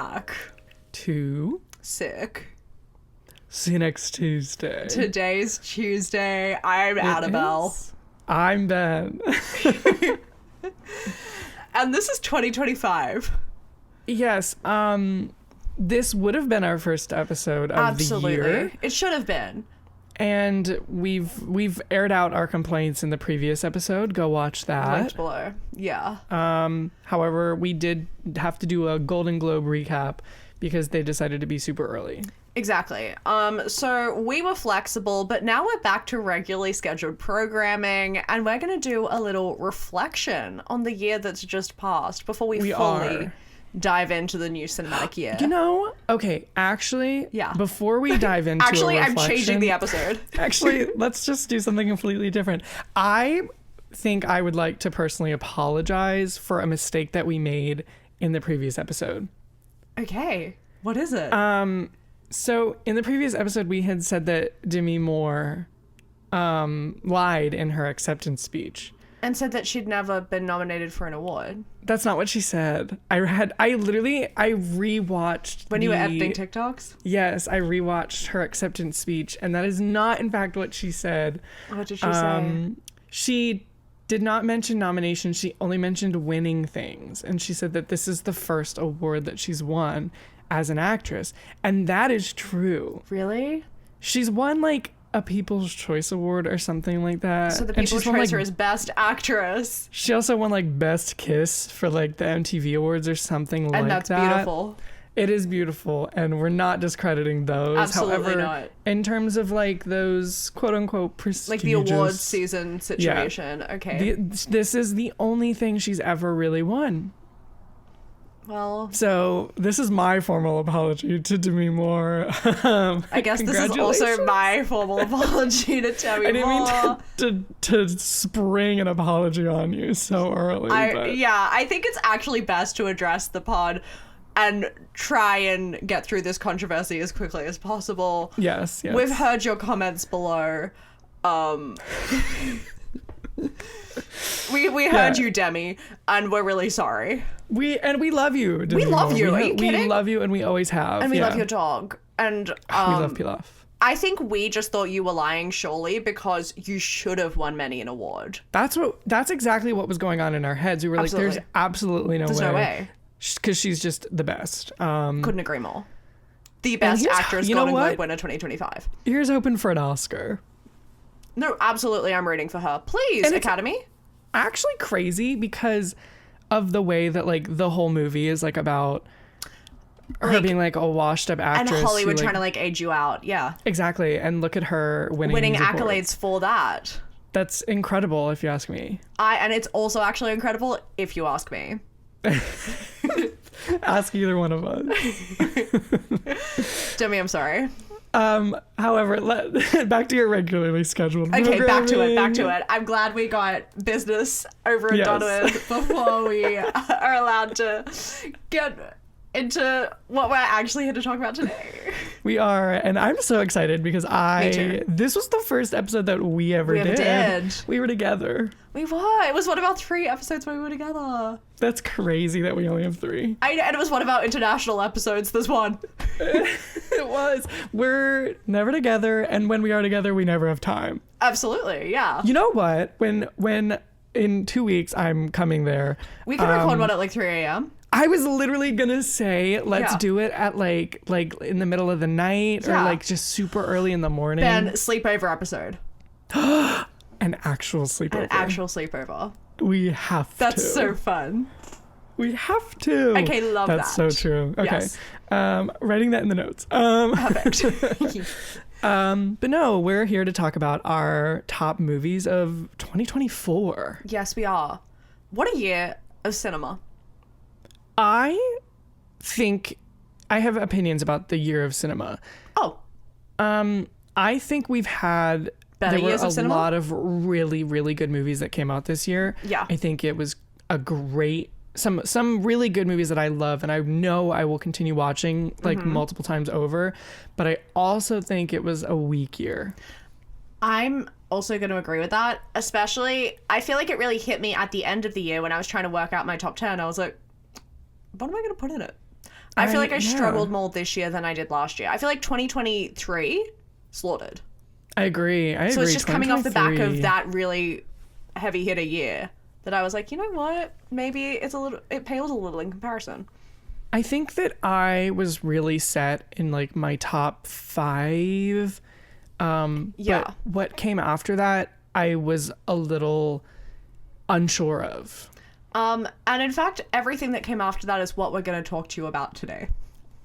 back to Sick. See you next Tuesday. Today's Tuesday. I'm Annabel. I'm Ben. And this is 2025. Yes. This would have been our first episode of the year. It should have been. And we've aired out our complaints in the previous episode. Go watch that. Linked below. Yeah. However, we did have to do a Golden Globe recap because they decided to be super early. Exactly. So we were flexible, but now we're back to regularly scheduled programming, and we're going to do a little reflection on the year that's just passed before we fully dive into the new cinematic year. You know, okay, actually, before we dive into I'm changing the episode. Actually, let's just do something completely different. I think I would like to personally apologize for a mistake that we made in the previous episode. Okay, what is it? So in the previous episode, we had said that Demi Moore lied in her acceptance speech. And said that she'd never been nominated for an award. That's not what she said. I rewatched when you were editing TikToks? Yes, I rewatched her acceptance speech, and that is not, in fact, what she said. What did she say? She did not mention nominations. She only mentioned winning things, and she said that this is the first award that she's won as an actress, and that is true. Really? She's won like a People's Choice Award or something like that. So the People's Choice is Best Actress. She also won like Best Kiss for like the MTV Awards or something like that. And that's beautiful. It is beautiful, and we're not discrediting those. Absolutely However, not. In terms of like those quote unquote prestigious, like the awards season situation. Yeah. Okay. This is the only thing she's ever really won. Well, so this is my formal apology to Demi Moore. I guess this is also my formal apology to Demi Moore. I didn't mean to spring an apology on you so early. I think it's actually best to address the pod and try and get through this controversy as quickly as possible. Yes. We've heard your comments below. We heard you, Demi, and we're really sorry. We love you, Demi. We love you. Are you kidding? We love you, and we always have. And we love your dog. And we love Pilaf. I think we just thought you were lying, surely, because you should have won many an award. That's exactly what was going on in our heads. We were like, there's absolutely no way. There's no way. Because she's just the best. Couldn't agree more. The best actress, Golden Globe winner 2025. Here's hoping for an Oscar. No, absolutely, I'm rooting for her. Please, and Academy. Actually crazy because of the way that like the whole movie is like about her being like a washed up actress. And Hollywood trying to like age you out. Yeah. Exactly. And look at her winning accolades awards. For that. That's incredible if you ask me. And it's also actually incredible if you ask me. Ask either one of us. Demi, I'm sorry. However, back to your regularly scheduled programming. Back to it. I'm glad we got business over and done with before we are allowed to get into what we're actually here to talk about today. We are, and I'm so excited because this was the first episode that we ever did. We were together. We were. It was one of our 3 episodes where we were together. That's crazy that we only have 3. And it was one of our international episodes, this one. It was. We're never together, and when we are together, we never have time. Absolutely, yeah. You know what? When in 2 weeks I'm coming there. We can record one at like 3 a.m. I was literally gonna say let's do it at like in the middle of the night or like just super early in the morning. Ben, sleepover episode. An actual sleepover. We have to. That's so fun. We have to. Okay, love that. That's so true. Okay. Yes. Writing that in the notes. Perfect. But no, we're here to talk about our top movies of 2024. Yes, we are. What a year of cinema. I think I have opinions about the year of cinema. Oh. I think we've had better years of cinema? A lot of really, really good movies that came out this year. Yeah. I think it was a great some really good movies that I love and I know I will continue watching like multiple times over, but I also think it was a weak year. I'm also going to agree with that, especially I feel like it really hit me at the end of the year when I was trying to work out my top 10. I was like, what am I going to put in it? I feel like I struggled more this year than I did last year. I feel like 2023 slaughtered. I agree. So it's just coming off the back of that really heavy hitter year that I was like, you know what? Maybe it pales a little in comparison. I think that I was really set in like my top 5. But what came after that, I was a little unsure of. And in fact, everything that came after that is what we're going to talk to you about today.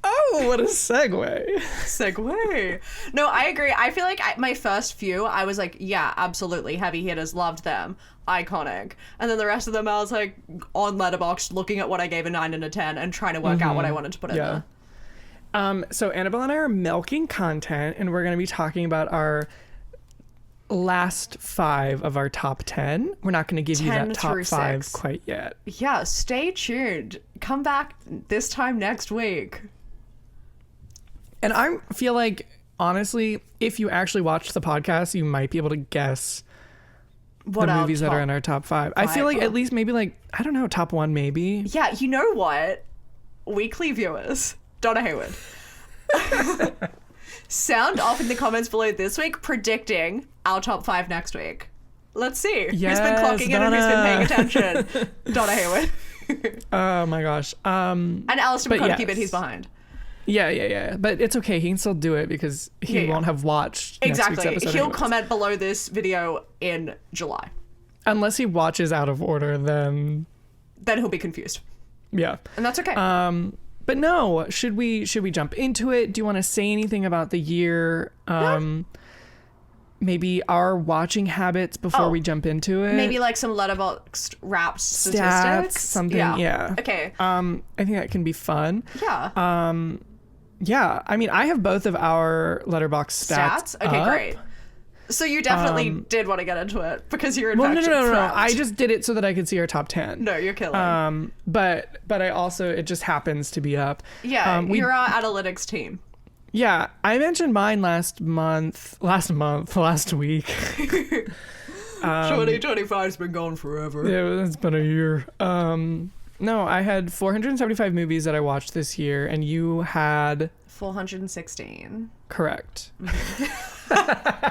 Oh, what a segue. Segue. No, I agree. I feel like my first few, I was like, yeah, absolutely. Heavy hitters, loved them. Iconic. And then the rest of them, I was like on Letterboxd looking at what I gave a 9 and a 10 and trying to work out what I wanted to put in there. So Annabelle and I are milking content, and we're going to be talking about our last 5 of our top 10. We're not going to give you that top 5 quite yet. Yeah, stay tuned. Come back this time next week. And I feel like, honestly, if you actually watched the podcast, you might be able to guess the movies that are in our top 5. I feel like at least maybe like, I don't know, top 1 maybe. Yeah, you know what? Weekly viewers, Donna Hayward. Sound off in the comments below this week predicting our top 5 next week. Let's see. Yes, who's been clocking in and who's been paying attention. Donna Hayward. Oh my gosh. And Alistair McConaughey, but he's behind. Yeah. But it's okay. He can still do it because he won't have watched next week's episode. He'll comment below this video in July. Unless he watches out of order, then he'll be confused. Yeah. And that's okay. But no, should we jump into it? Do you want to say anything about the year? Maybe our watching habits before we jump into it? Maybe like some Letterboxd wrapped statistics? Stats, something, yeah. Okay. I think that can be fun. Yeah. Yeah, I mean, I have both of our Letterboxd stats Okay, up. great. So you definitely did want to get into it because you're infectious. No. I just did it so that I could see our top 10. No, you're killing. But I also, it just happens to be up. Yeah, you're our analytics team. Yeah, I mentioned mine last week. 2025's been gone forever. Yeah, it's been a year. No, I had 475 movies that I watched this year, and you had 416. Correct.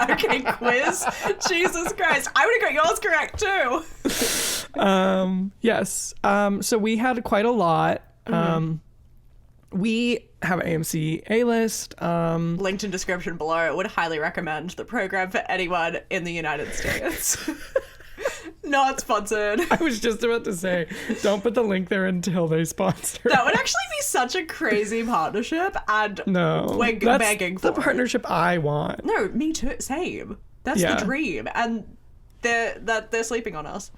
Okay, quiz. Jesus Christ, I would have got yours correct too. Yes. So we had quite a lot. We have an AMC A-list. Linked in description below. Would highly recommend the program for anyone in the United States. Not sponsored. I was just about to say, don't put the link there until they sponsor. That would actually be such a crazy partnership, and we're begging for the partnership I want. No, me too. Same. That's the dream, and they're sleeping on us.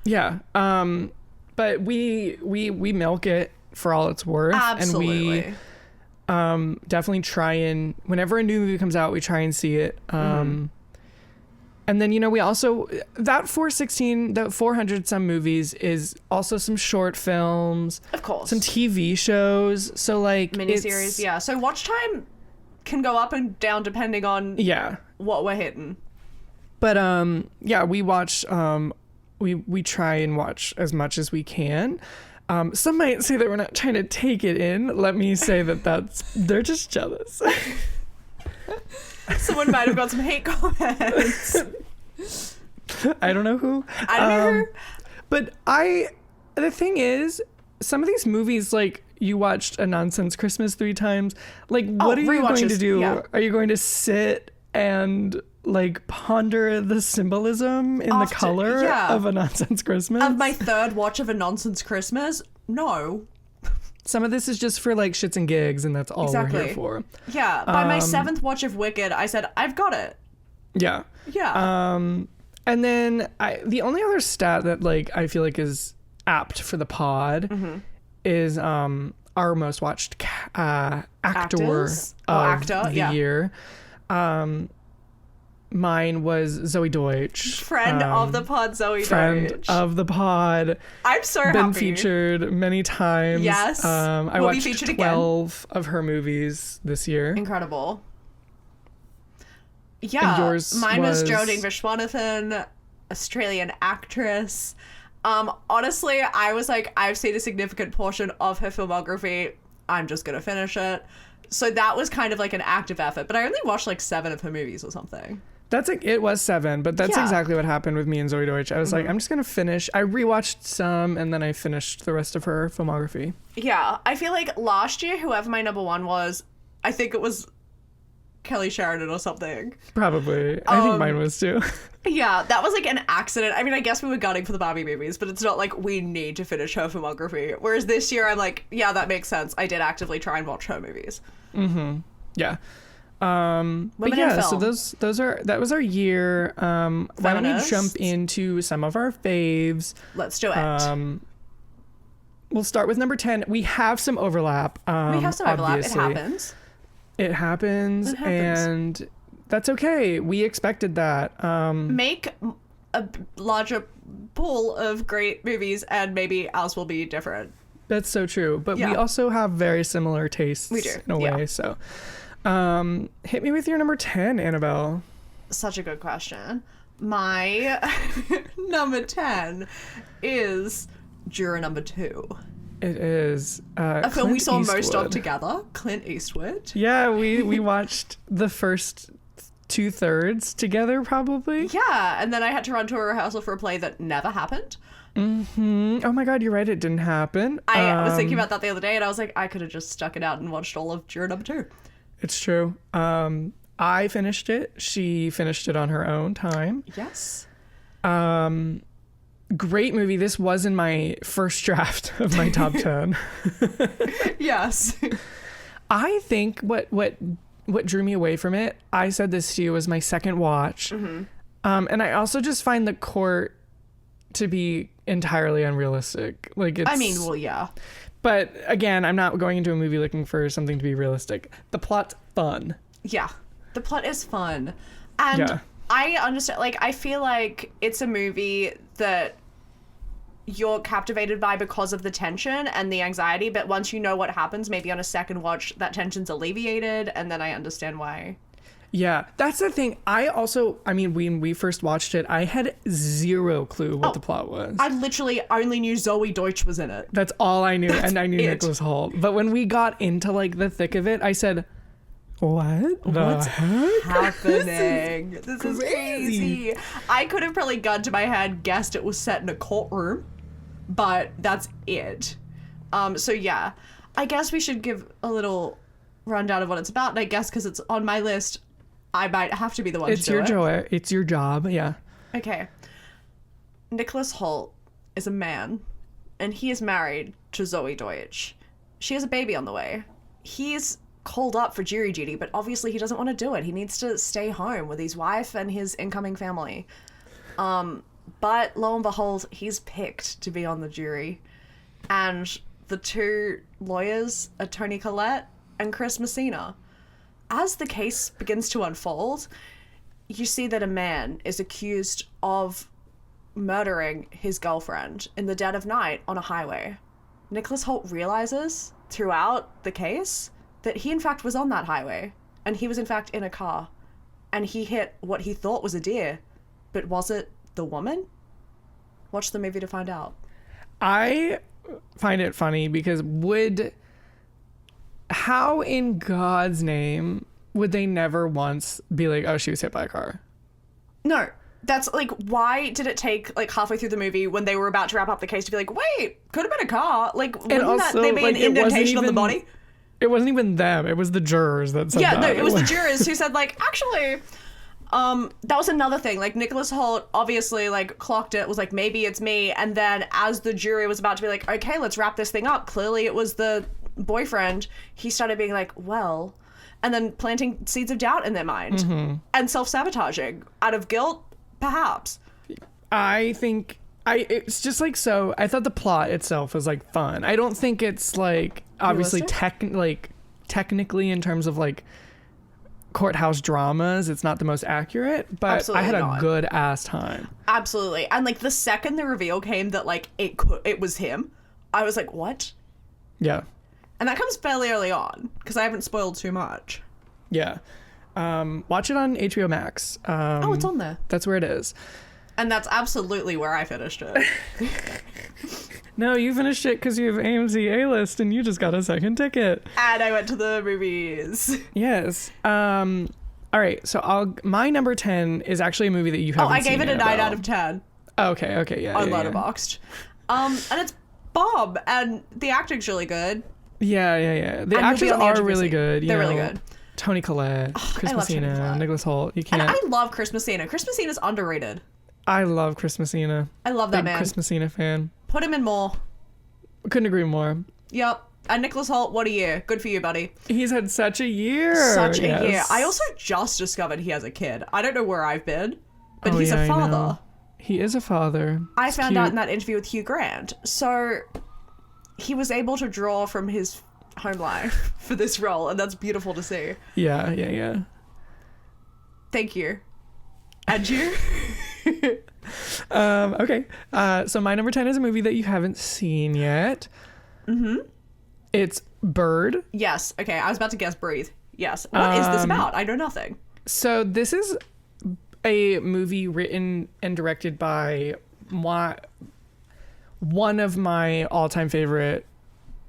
Yeah. But we milk it for all it's worth. Absolutely. And we definitely try and whenever a new movie comes out, we try and see it. And then, we also, that 400 some movies is also some short films. Of course. Some TV shows. So like miniseries, yeah. So watch time can go up and down depending on what we're hitting. But we watch, we try and watch as much as we can. Some might say that we're not trying to take it in. Let me say they're just jealous. Someone might have got some hate comments. I don't know who. I don't know who. But the thing is, some of these movies, like, you watched A Nonsense Christmas 3 times. Like, what are you going to do? Yeah. Are you going to sit and, like, ponder the symbolism in the color of A Nonsense Christmas? Of my third watch of A Nonsense Christmas? No. Some of this is just for like shits and gigs, and that's all we're here for. Yeah. By my 7th watch of Wicked, I said, I've got it. Yeah. Yeah. And then the only other stat that like I feel like is apt for the pod is our most watched actor of the year. Mine was Zoe Deutsch. Friend of the pod, Zoe Deutsch. Friend of the pod. I'm so happy. Been featured many times. Yes. I watched 12 of her movies this year. Incredible. Yeah. And yours mine was Geraldine Viswanathan, Australian actress. Honestly, I was like, I've seen a significant portion of her filmography. I'm just gonna finish it. So that was kind of like an active effort, but I only watched like 7 of her movies or something. It was 7, but that's exactly what happened with me and Zoe Deutsch. I was like, I'm just gonna finish. I rewatched some, and then I finished the rest of her filmography. Yeah, I feel like last year, whoever my number 1 was, I think it was Kelly Sheridan or something. Probably. I think mine was too. Yeah, that was like an accident. I mean, I guess we were gunning for the Barbie movies, but it's not like we need to finish her filmography. Whereas this year, I'm like, yeah, that makes sense. I did actively try and watch her movies. Yeah. But yeah, so that was our year. Why don't we jump into some of our faves? Let's do it. We'll start with number 10. We have some overlap. We have some overlap. Obviously. It happens, and that's okay. We expected that. Make a larger pool of great movies, and maybe ours will be different. That's so true. But we also have very similar tastes in a way. So hit me with your number 10, Annabelle. Such a good question. My number 10 is Juror Number 2. It is a film we saw most of together, Clint Eastwood. Yeah, we watched the first 2/3 together, probably. Yeah, and then I had to run to a rehearsal for a play that never happened. Oh my god, you're right, it didn't happen. I was thinking about that the other day, and I was like, I could have just stuck it out and watched all of Juror Number 2. It's true. I finished it. She finished it on her own time. Yes. Great movie. This was in my first draft of my top 10. Yes. I think what drew me away from it, I said this to you, was my second watch. And I also just find the court to be entirely unrealistic. Like, it's, I mean, well, yeah. But again, I'm not going into a movie looking for something to be realistic. The plot's fun. Yeah. The plot is fun. And I understand, like, I feel like it's a movie that you're captivated by because of the tension and the anxiety, but once you know what happens, maybe on a second watch, that tension's alleviated, and then I understand why. Yeah, that's the thing. When we first watched it, I had zero clue what the plot was. I literally only knew Zoe Deutsch was in it. That's all I knew, and I knew Nicholas Hoult. But when we got into, like, the thick of it, I said, What's happening? This is crazy. I could have probably gone to my head, guessed it was set in a courtroom, but that's it. So yeah, I guess we should give a little rundown of what it's about. And I guess because it's on my list, I might have to be the one to do it. It's your job, yeah. Okay. Nicholas Hoult is a man, and he is married to Zoe Deutsch. She has a baby on the way. He's called up for jury duty, but obviously he doesn't want to do it. He needs to stay home with his wife and his incoming family. But lo and behold, he's picked to be on the jury. And the two lawyers are Toni Collette and Chris Messina. As the case begins to unfold, you see that a man is accused of murdering his girlfriend in the dead of night on a highway. Nicholas Hoult realizes throughout the case that he in fact was on that highway, and he was in fact in a car, and he hit what he thought was a deer, but was it the woman? Watch the movie to find out. I find it funny because how in God's name would they never once be like, oh, she was hit by a car? No. That's like, why did it take like halfway through the movie when they were about to wrap up the case to be like, wait, could have been a car? Like, wouldn't that there be an indentation on the body? It wasn't even them. It was the jurors that said that. Yeah, no, it was the jurors who said like, actually, that was another thing. Like, Nicholas Hoult obviously like clocked it, was like, maybe it's me. And then as the jury was about to be like, okay, let's wrap this thing up. Clearly it was the boyfriend. He started being like, well, and then planting seeds of doubt in their mind and self-sabotaging out of guilt, perhaps. I think it's just like, so I thought the plot itself was like fun. I don't think it's like obviously technically in terms of like courthouse dramas, it's not the most accurate, but absolutely I had a good ass time. Absolutely. And like the second the reveal came that like it was him, I was like, what? Yeah. And that comes fairly early on because I haven't spoiled too much. Yeah. Watch it on HBO Max. It's on there. That's where it is. And that's absolutely where I finished it. No, you finished it because you have AMC A-list and you just got a second ticket. And I went to the movies. Yes. All right, so my number 10 is actually a movie that you haven't seen. I gave it a 9 out of 10. Okay, yeah. On Letterboxd. And it's Bob, and the acting's really good. Yeah. The actors are really good. They're really good. Toni Collette, Chris Messina, Nicholas Hoult. You can't. And I love Chris Messina. Chris Messina's underrated. I love Chris Messina. I love that man. Chris Messina fan. Put him in more. Couldn't agree more. Yep. And Nicholas Hoult, what a year. Good for you, buddy. He's had such a year. Such a year. I also just discovered he has a kid. I don't know where I've been, but he's a father. He is a father. I found out in that interview with Hugh Grant. So he was able to draw from his home life for this role, and that's beautiful to see. Yeah. Thank you. And you? Okay. So my number 10 is a movie that you haven't seen yet. Mm-hmm. It's Bird. Yes. Okay. I was about to guess Breathe. Yes. What is this about? I know nothing. So this is a movie written and directed by one of my all-time favorite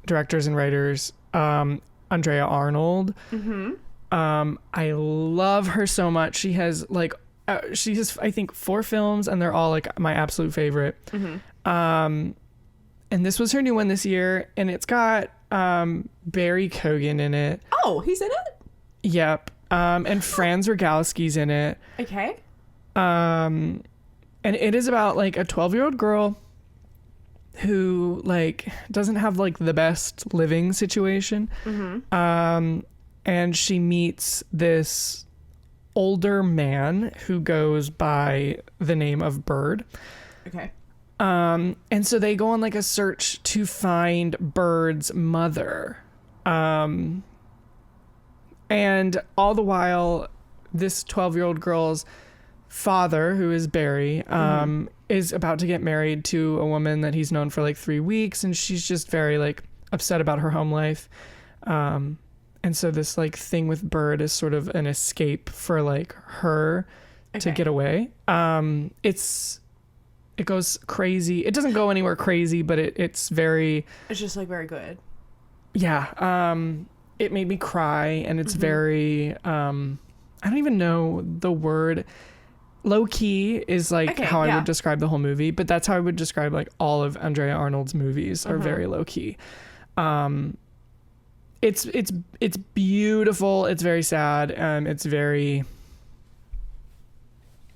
directors and writers, Andrea Arnold. Mm-hmm. I love her so much. She has I think 4 films, and they're all like my absolute favorite. Mm-hmm. And this was her new one this year, and it's got Barry Keoghan in it. Oh, he's in it? Yep. And Franz Rogowski's in it. Okay. And it is about like a 12-year-old girl who like doesn't have like the best living situation. Mm-hmm. And she meets this older man who goes by the name of Bird. Okay. And so they go on like a search to find Bird's mother. And all the while, this 12-year-old girl's father, who is Barry, is about to get married to a woman that he's known for like 3 weeks, and she's just very like upset about her home life. And so this like thing with Bird is sort of an escape for like her to get away. It goes crazy. It doesn't go anywhere crazy, but it's just like very good. Yeah. It made me cry, and it's very, I don't even know the word. Low key is like how I would describe the whole movie, but that's how I would describe like all of Andrea Arnold's movies are very low key. It's beautiful. It's very sad. It's very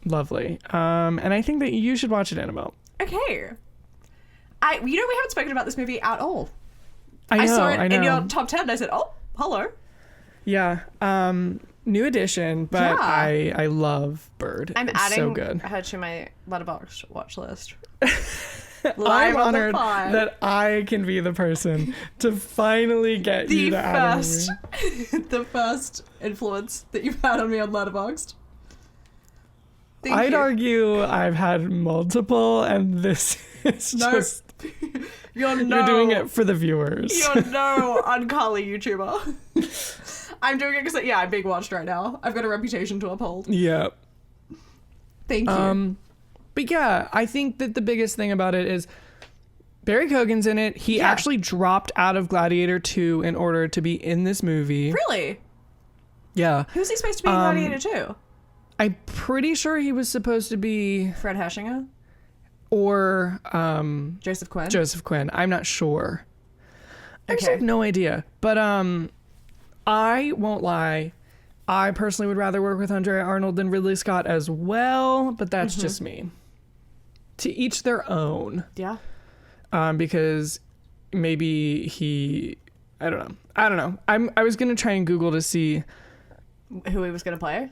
lovely. And I think that you should watch it, Annabelle. Okay. We haven't spoken about this movie at all. I saw it in your top 10 and I said, oh, hello. Yeah. New edition, but I love Bird. I'm adding so good. her to my Letterboxd watch list. I'm honored that I can be the person to finally get you to add a movie. The first influence that you've had on me on Letterboxd. I'd argue I've had multiple, and this is just... You're doing it for the viewers. You're no uncolly YouTuber. I'm doing it because, I'm being watched right now. I've got a reputation to uphold. Yeah. Thank you. But yeah, I think that the biggest thing about it is Barry Keoghan's in it. He actually dropped out of Gladiator 2 in order to be in this movie. Really? Yeah. Who's he supposed to be in Gladiator 2? I'm pretty sure he was supposed to be... Fred Heshinger? Or... Joseph Quinn? Joseph Quinn. I'm not sure. I just have no idea. But I won't lie. I personally would rather work with Andrea Arnold than Ridley Scott as well, but that's just me. To each their own. Yeah. Because maybe he... I don't know. I was going to try and Google to see... who he was going to play?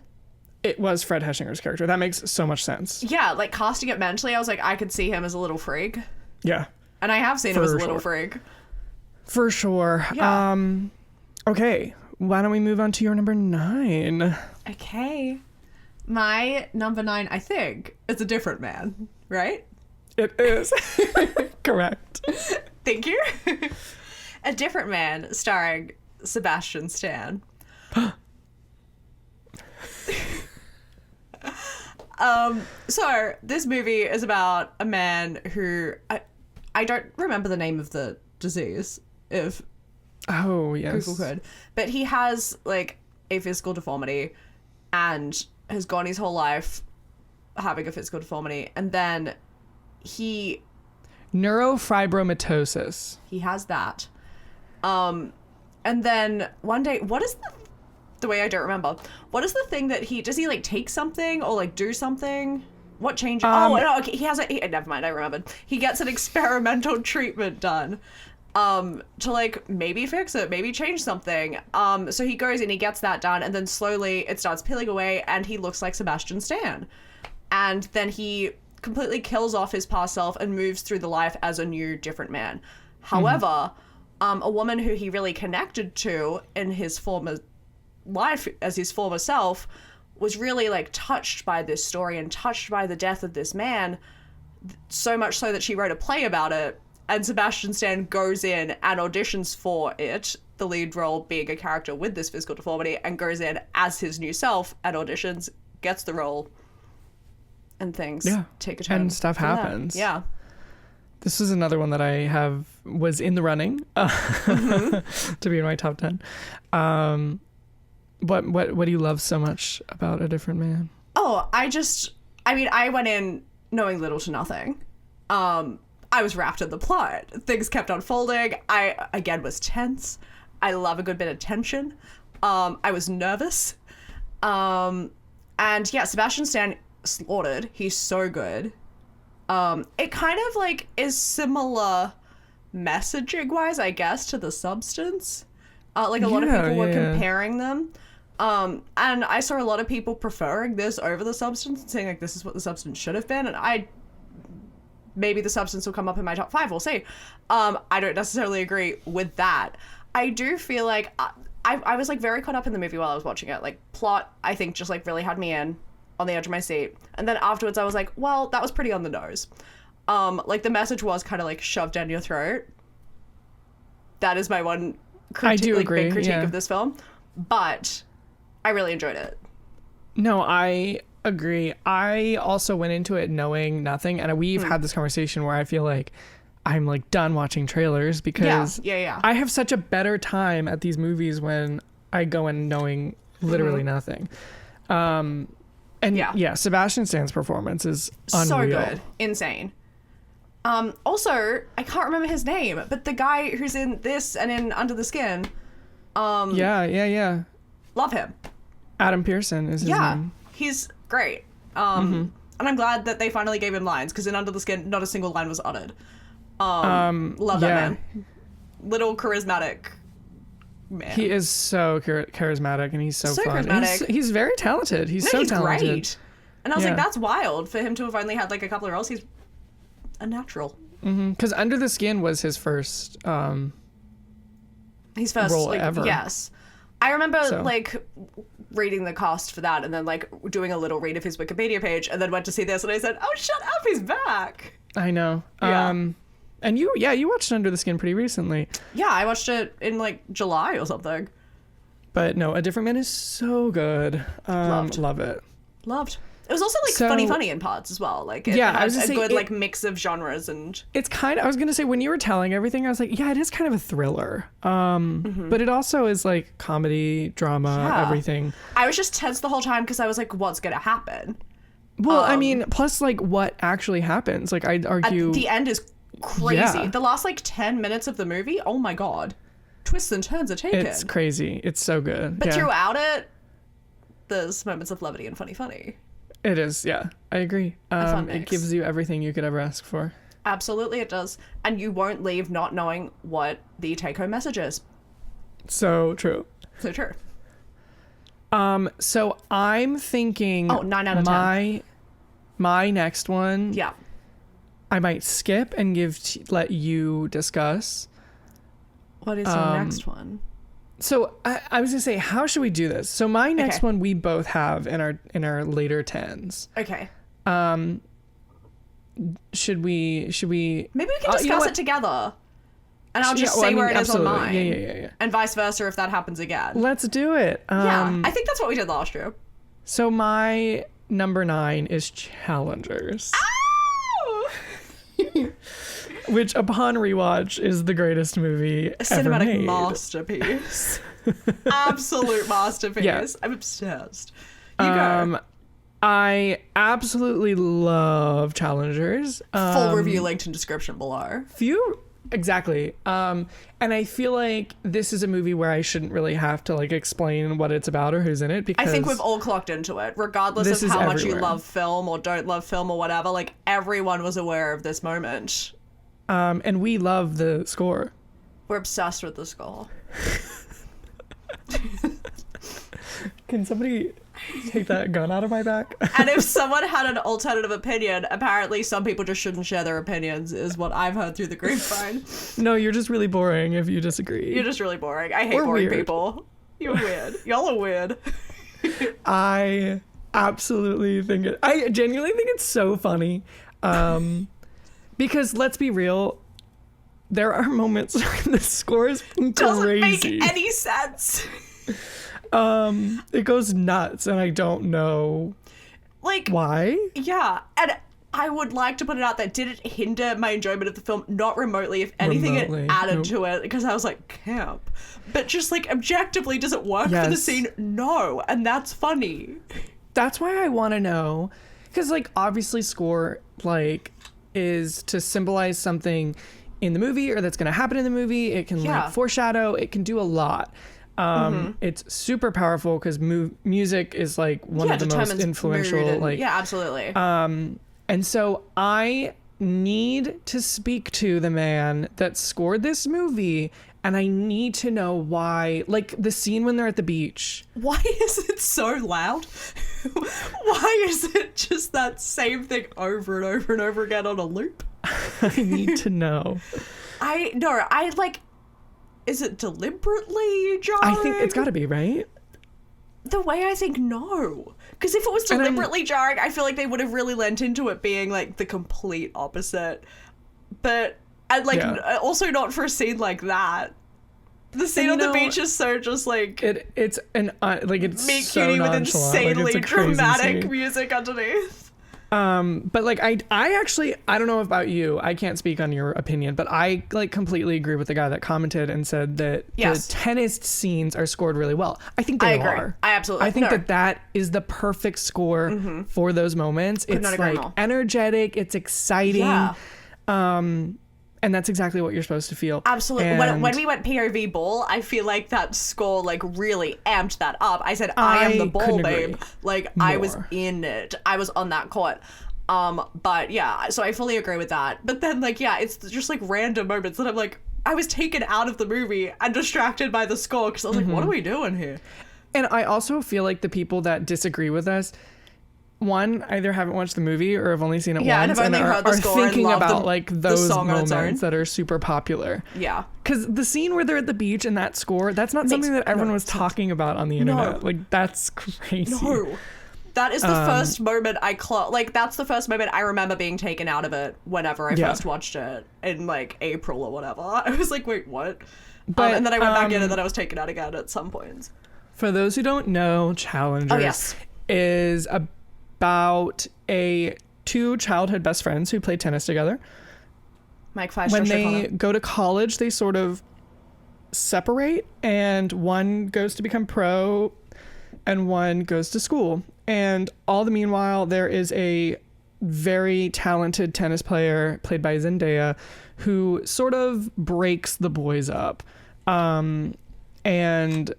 It was Fred Heshinger's character. That makes so much sense. Yeah, like casting it mentally, I was like, I could see him as a little freak. Yeah. And I have seen him as a little freak. For sure. Yeah. Okay. Why don't we move on to your number 9? Okay. My number 9, I think, is A Different Man, right? It is. Correct. Thank you. A Different Man, starring Sebastian Stan. So this movie is about a man who I don't remember the name of the disease, if Oh, yes. Google could. But he has, like, a physical deformity and has gone his whole life having a physical deformity. And then he... Neurofibromatosis. He has that. And then one day, what is the way I don't remember. What is the thing that does he, like, take something or, like, do something? What change? Oh, no, okay, he has never mind, I remembered. He gets an experimental treatment done. To, like, maybe fix it, maybe change something. So he goes and he gets that done, and then slowly it starts peeling away, and he looks like Sebastian Stan. And then he completely kills off his past self and moves through the life as a new, different man. However, a woman who he really connected to in his former life as his former self was really, like, touched by this story and touched by the death of this man, so much so that she wrote a play about it. And Sebastian Stan goes in and auditions for it, the lead role being a character with this physical deformity, and goes in as his new self at auditions, gets the role, and things take a turn. And stuff happens. Yeah. This is another one that was in the running to be in my top 10. What do you love so much about A Different Man? Oh, I went in knowing little to nothing. I was wrapped in the plot. Things kept unfolding. I, again, was tense. I love a good bit of tension. I was nervous. And yeah, Sebastian Stan slaughtered. He's so good. It kind of, like, is similar messaging-wise, I guess, to The Substance. Like, a lot of people were comparing them. And I saw a lot of people preferring this over The Substance and saying, like, this is what The Substance should have been. And maybe The Substance will come up in my top 5, we'll see. I don't necessarily agree with that. I do feel like I was, like, very caught up in the movie while I was watching it. Like, plot, I think, just, like, really had me in on the edge of my seat. And then afterwards I was like, well, that was pretty on the nose. Like, the message was kind of, like, shoved down your throat. That is my one I do agree, big critique of this film. But I really enjoyed it. No, I agree. I also went into it knowing nothing, and we've had this conversation where I feel like I'm, like, done watching trailers because I have such a better time at these movies when I go in knowing literally nothing. Sebastian Stan's performance is unreal. So good. Insane. Also, I can't remember his name, but the guy who's in this and in Under the Skin. Love him. Adam Pearson is his name. He's great. And I'm glad that they finally gave him lines, because in Under the Skin, not a single line was uttered. Love that man. Little charismatic man. He is so charismatic, and he's so fun. Charismatic. He's very talented. He's so talented. Great. And I was like, that's wild for him to have only had, like, a couple of roles. He's a natural. Because Under the Skin was his first role ever. Yes. I remember like reading the cast for that, and then, like, doing a little read of his Wikipedia page, and then went to see this, and I said, oh, shut up, he's back. I know. Yeah. And you watched Under the Skin pretty recently. Yeah, I watched it in, like, July or something. But no, A Different Man is so good. Love it. Loved. It was also, like, funny in parts as well. Like, it has a good like mix of genres, and it's kind of, I was gonna say, when you were telling everything, I was like, yeah, it is kind of a thriller. But it also is, like, comedy, drama, everything. I was just tense the whole time because I was like, what's gonna happen? Well, I mean, plus, like, what actually happens? Like, I'd argue the end is crazy. Yeah. The last, like, 10 minutes of the movie, oh my god, twists and turns are taken. It's crazy. It's so good. But throughout it, there's moments of levity and funny. It is, yeah. I agree. It gives you everything you could ever ask for. Absolutely it does. And you won't leave not knowing what the take-home message is. So true. So true. So I'm thinking... 9 out of 10. My next one... Yeah. I might skip and let you discuss. What is your next one? So I was gonna say, how should we do this? So my next one we both have in our later 10s. Okay. Should we? Maybe we can discuss it together, and I'll just say where it is on mine. Yeah. And vice versa if that happens again. Let's do it. I think that's what we did last year. So my number 9 is Challengers. Ow! which upon rewatch is the greatest movie A ever cinematic made. masterpiece. Absolute masterpiece. Yeah. I'm obsessed. You go. I absolutely love Challengers. Full review linked in description below. Exactly. And I feel like this is a movie where I shouldn't really have to like explain what it's about or who's in it, because I think we've all clocked into it, regardless of how much you everywhere. love film or don't love film or whatever. Like, everyone was aware of this moment. And we love the score. We're obsessed with the score. Can somebody take that gun out of my back? And if someone had an alternative opinion, apparently some people just shouldn't share their opinions, is what I've heard through the grapevine. No, you're just really boring if you disagree. You're just really boring. I hate Or boring weird. people. You're weird. Y'all are weird. I absolutely think it. I genuinely think it's so funny. Because let's be real, there are moments where the score is crazy. Doesn't make any sense. It goes nuts, and I don't know Like, why. yeah, and I would like to put it out there. Did it hinder my enjoyment of the film? Not remotely. If anything, Remotely. it added Nope. to it, because I was like, camp. But just like objectively, does it work for the Yes. scene? No, and that's funny. That's why I want to know, because like obviously score like is to symbolize something in the movie or that's going to happen in the movie. It can Yeah. like foreshadow. It can do a lot. It's super powerful because music is like one of the most determines influential. mood and- Like yeah, absolutely. and so I need to speak to the man that scored this movie, and I need to know why. Like the scene when they're at the beach. Why is it so loud? Why is it just that same thing over and over and over again on a loop? I need to know. I like. Is it deliberately jarring? I think it's got to be, right? The way I think no. Because if it was And I'm- deliberately jarring, I feel like they would have really lent into it being like the complete opposite. But, and like, Yeah. also not for a scene like that. The scene on the beach is so just like It's an like it's meet so cutie with nonchalant. insanely Like, it's a crazy dramatic scene. music underneath. But like I actually I don't know about you. I can't speak on your opinion, but I like completely agree with the guy that commented and said that Yes. the tennis scenes are scored really well. I think they I agree. are. I absolutely- I think no. that is the perfect score for those moments. Could It's not agree like more. energetic. It's exciting. Yeah. And that's exactly what you're supposed to feel. Absolutely. And When we went POV ball, I feel like that score like really amped that up. I said, I am the ball, couldn't agree babe. Like I was more. in it. I was on that court. But yeah, so I fully agree with that. But then like, yeah, it's just like random moments that I'm like, I was taken out of the movie and distracted by the score because I was like, what are we doing here? And I also feel like the people that disagree with us, one, either haven't watched the movie or have only seen it Yeah, and once have only are, heard the are score and thinking loved about the- like the those song on its own. moments that are super popular. Yeah. Because the scene where they're at the beach and that score, that's not something that everyone was talking about on the internet. Like, that's crazy. No. That is the first moment that's the first moment I remember being taken out of it whenever I Yeah. first watched it in like April or whatever. I was like, wait, what? But, and then I went back in and then I was taken out again at some points. For those who don't know, Challengers yes. is about two childhood best friends who play tennis together. Mike Five When they go to college, they sort of separate, and one goes to become pro and one goes to school. And all the meanwhile, there is a very talented tennis player played by Zendaya who sort of breaks the boys up. And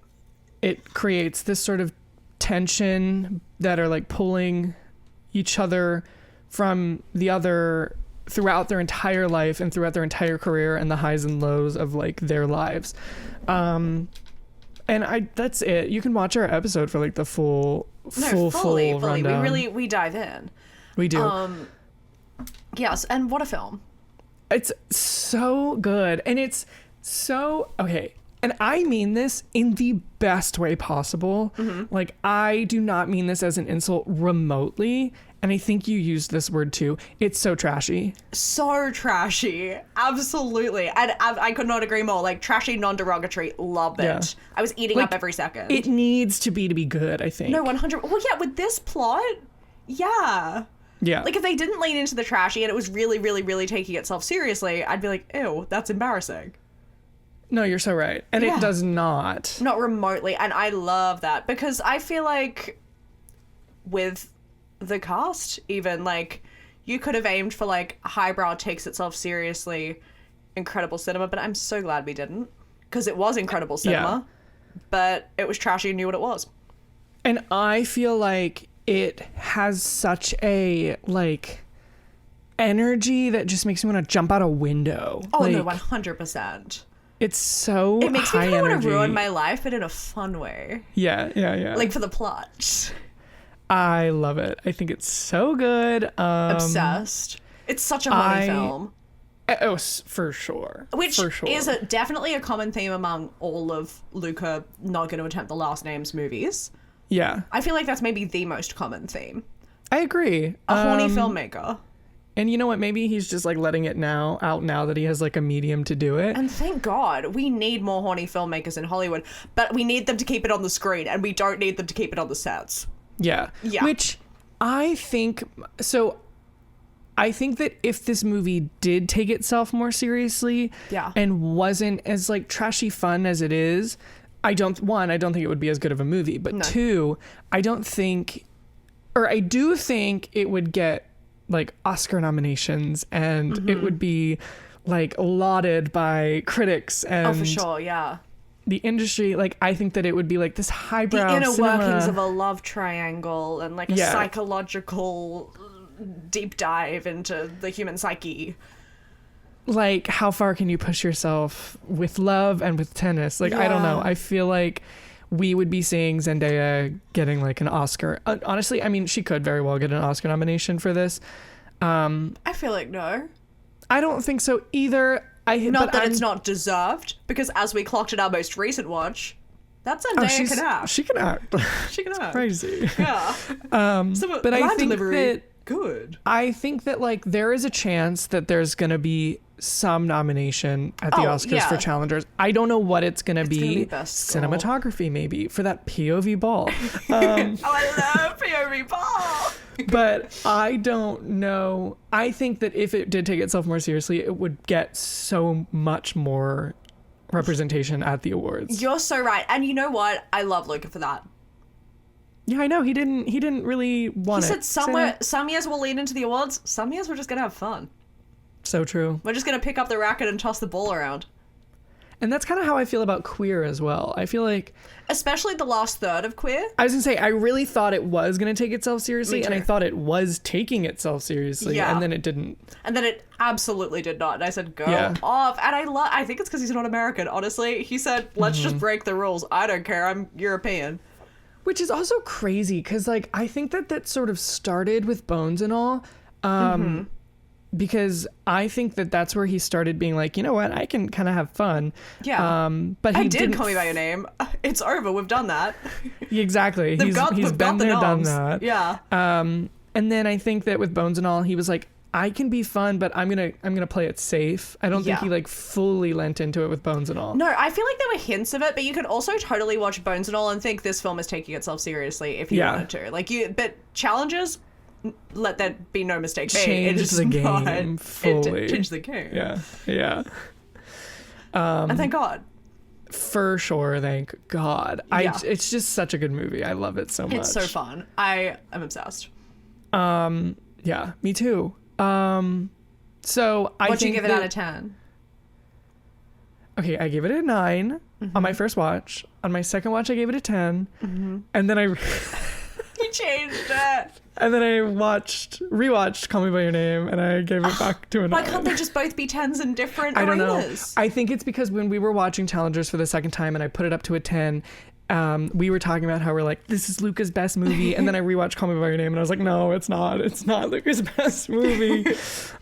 it creates this sort of tension that are like pulling each other from the other throughout their entire life and throughout their entire career and the highs and lows of like their lives. And that's it. You can watch our episode for like the full rundown. We dive in. We do. Yes, and what a film. It's so good. And it's so okay. And I mean this in the best way possible. Like, I do not mean this as an insult remotely. And I think you used this word too. It's so trashy. So trashy. Absolutely. And I could not agree more. Like, trashy, non-derogatory. Love it. Yeah. I was eating Like, up every second. It needs to be good, I think. No, 100. Well, yeah, with this plot, yeah. Yeah. Like, if they didn't lean into the trashy and it was really, really, really taking itself seriously, I'd be like, ew, that's embarrassing. No, you're so right. And it does not. Not remotely. And I love that because I feel like with the cast, even, like, you could have aimed for, like, highbrow takes itself seriously, incredible cinema, but I'm so glad we didn't. Because it was incredible cinema, but it was trashy and knew what it was. And I feel like it has such a, like, energy that just makes me want to jump out a window. Oh, like, no, 100%. It's so It makes me high kind of want energy. to ruin my life, but in a fun way. Yeah. Like, for the plot. I love it. I think it's so good. Obsessed. It's such a horny film. Oh, for sure. Which for sure. is definitely a common theme among all of Luca not going to attempt the last names movies. Yeah. I feel like that's maybe the most common theme. I agree. A horny filmmaker. And you know what? Maybe he's just like letting it out now that he has like a medium to do it. And thank God, we need more horny filmmakers in Hollywood, but we need them to keep it on the screen and we don't need them to keep it on the sets. Yeah. Which I think, so I think that if this movie did take itself more seriously and wasn't as like trashy fun as it is, I don't think it would be as good of a movie, but two, I do think it would get like Oscar nominations and it would be like lauded by critics and for sure, yeah. The industry. Like, I think that it would be like this highbrow the inner cinema. workings of a love triangle and like a psychological deep dive into the human psyche. Like, how far can you push yourself with love and with tennis? Like, I don't know. I feel like we would be seeing Zendaya getting like an Oscar. Honestly, I mean, she could very well get an Oscar nomination for this. I feel like no. I don't think so either. It's not deserved, because as we clocked in our most recent watch, that Zendaya can act. She can act. She can act. Crazy. Yeah. But I think that good. I think that like there is a chance that there's gonna be some nomination at the Oscars for challengers. I don't know what it's gonna be. Best cinematography maybe for that POV ball. I love POV ball. But I don't know. I think that if it did take itself more seriously, it would get so much more representation at the awards. You're so right. And you know what? I love Luca for that. Yeah, I know. He didn't really want it. He said some years we'll lean into the awards, some years we're just going to have fun. So true. We're just going to pick up the racket and toss the ball around. And that's kind of how I feel about Queer as well. I feel like... Especially the last third of Queer. I was going to say, I really thought it was going to take itself seriously, and I thought it was taking itself seriously, and then it didn't. And then it absolutely did not. And I said, go off. And I think it's because he's not American, honestly. He said, let's just break the rules. I don't care. I'm European. Which is also crazy, because like I think that sort of started with Bones and all. Because I think that's where he started being like, you know what, I can kind of have fun. Yeah. But he didn't Call Me By Your Name. It's over. We've done that. Exactly. He's been there, done that. Yeah. And then I think that with Bones and all, he was like, I can be fun, but I'm gonna play it safe. I don't think he like fully lent into it with Bones and all. No, I feel like there were hints of it, but you could also totally watch Bones and all and think this film is taking itself seriously if you wanted to. But challenges. Let that be no mistake. Change the game fully. Change the game. Yeah. And thank God. For sure, thank God. It's just such a good movie. I love it so much. It's so fun. I am obsessed. Yeah, me too. So I What'd you give it out of 10? Okay, I gave it a 9 on my first watch. On my second watch, I gave it a 10, and then You changed it. And then I rewatched Call Me By Your Name, and I gave it back to a 9. Why can't they just both be 10s in different arenas? I don't know. I think it's because when we were watching Challengers for the second time and I put it up to a 10, we were talking about how we're like, this is Luca's best movie. And then I rewatched Call Me By Your Name, and I was like, no, it's not. It's not Luca's best movie.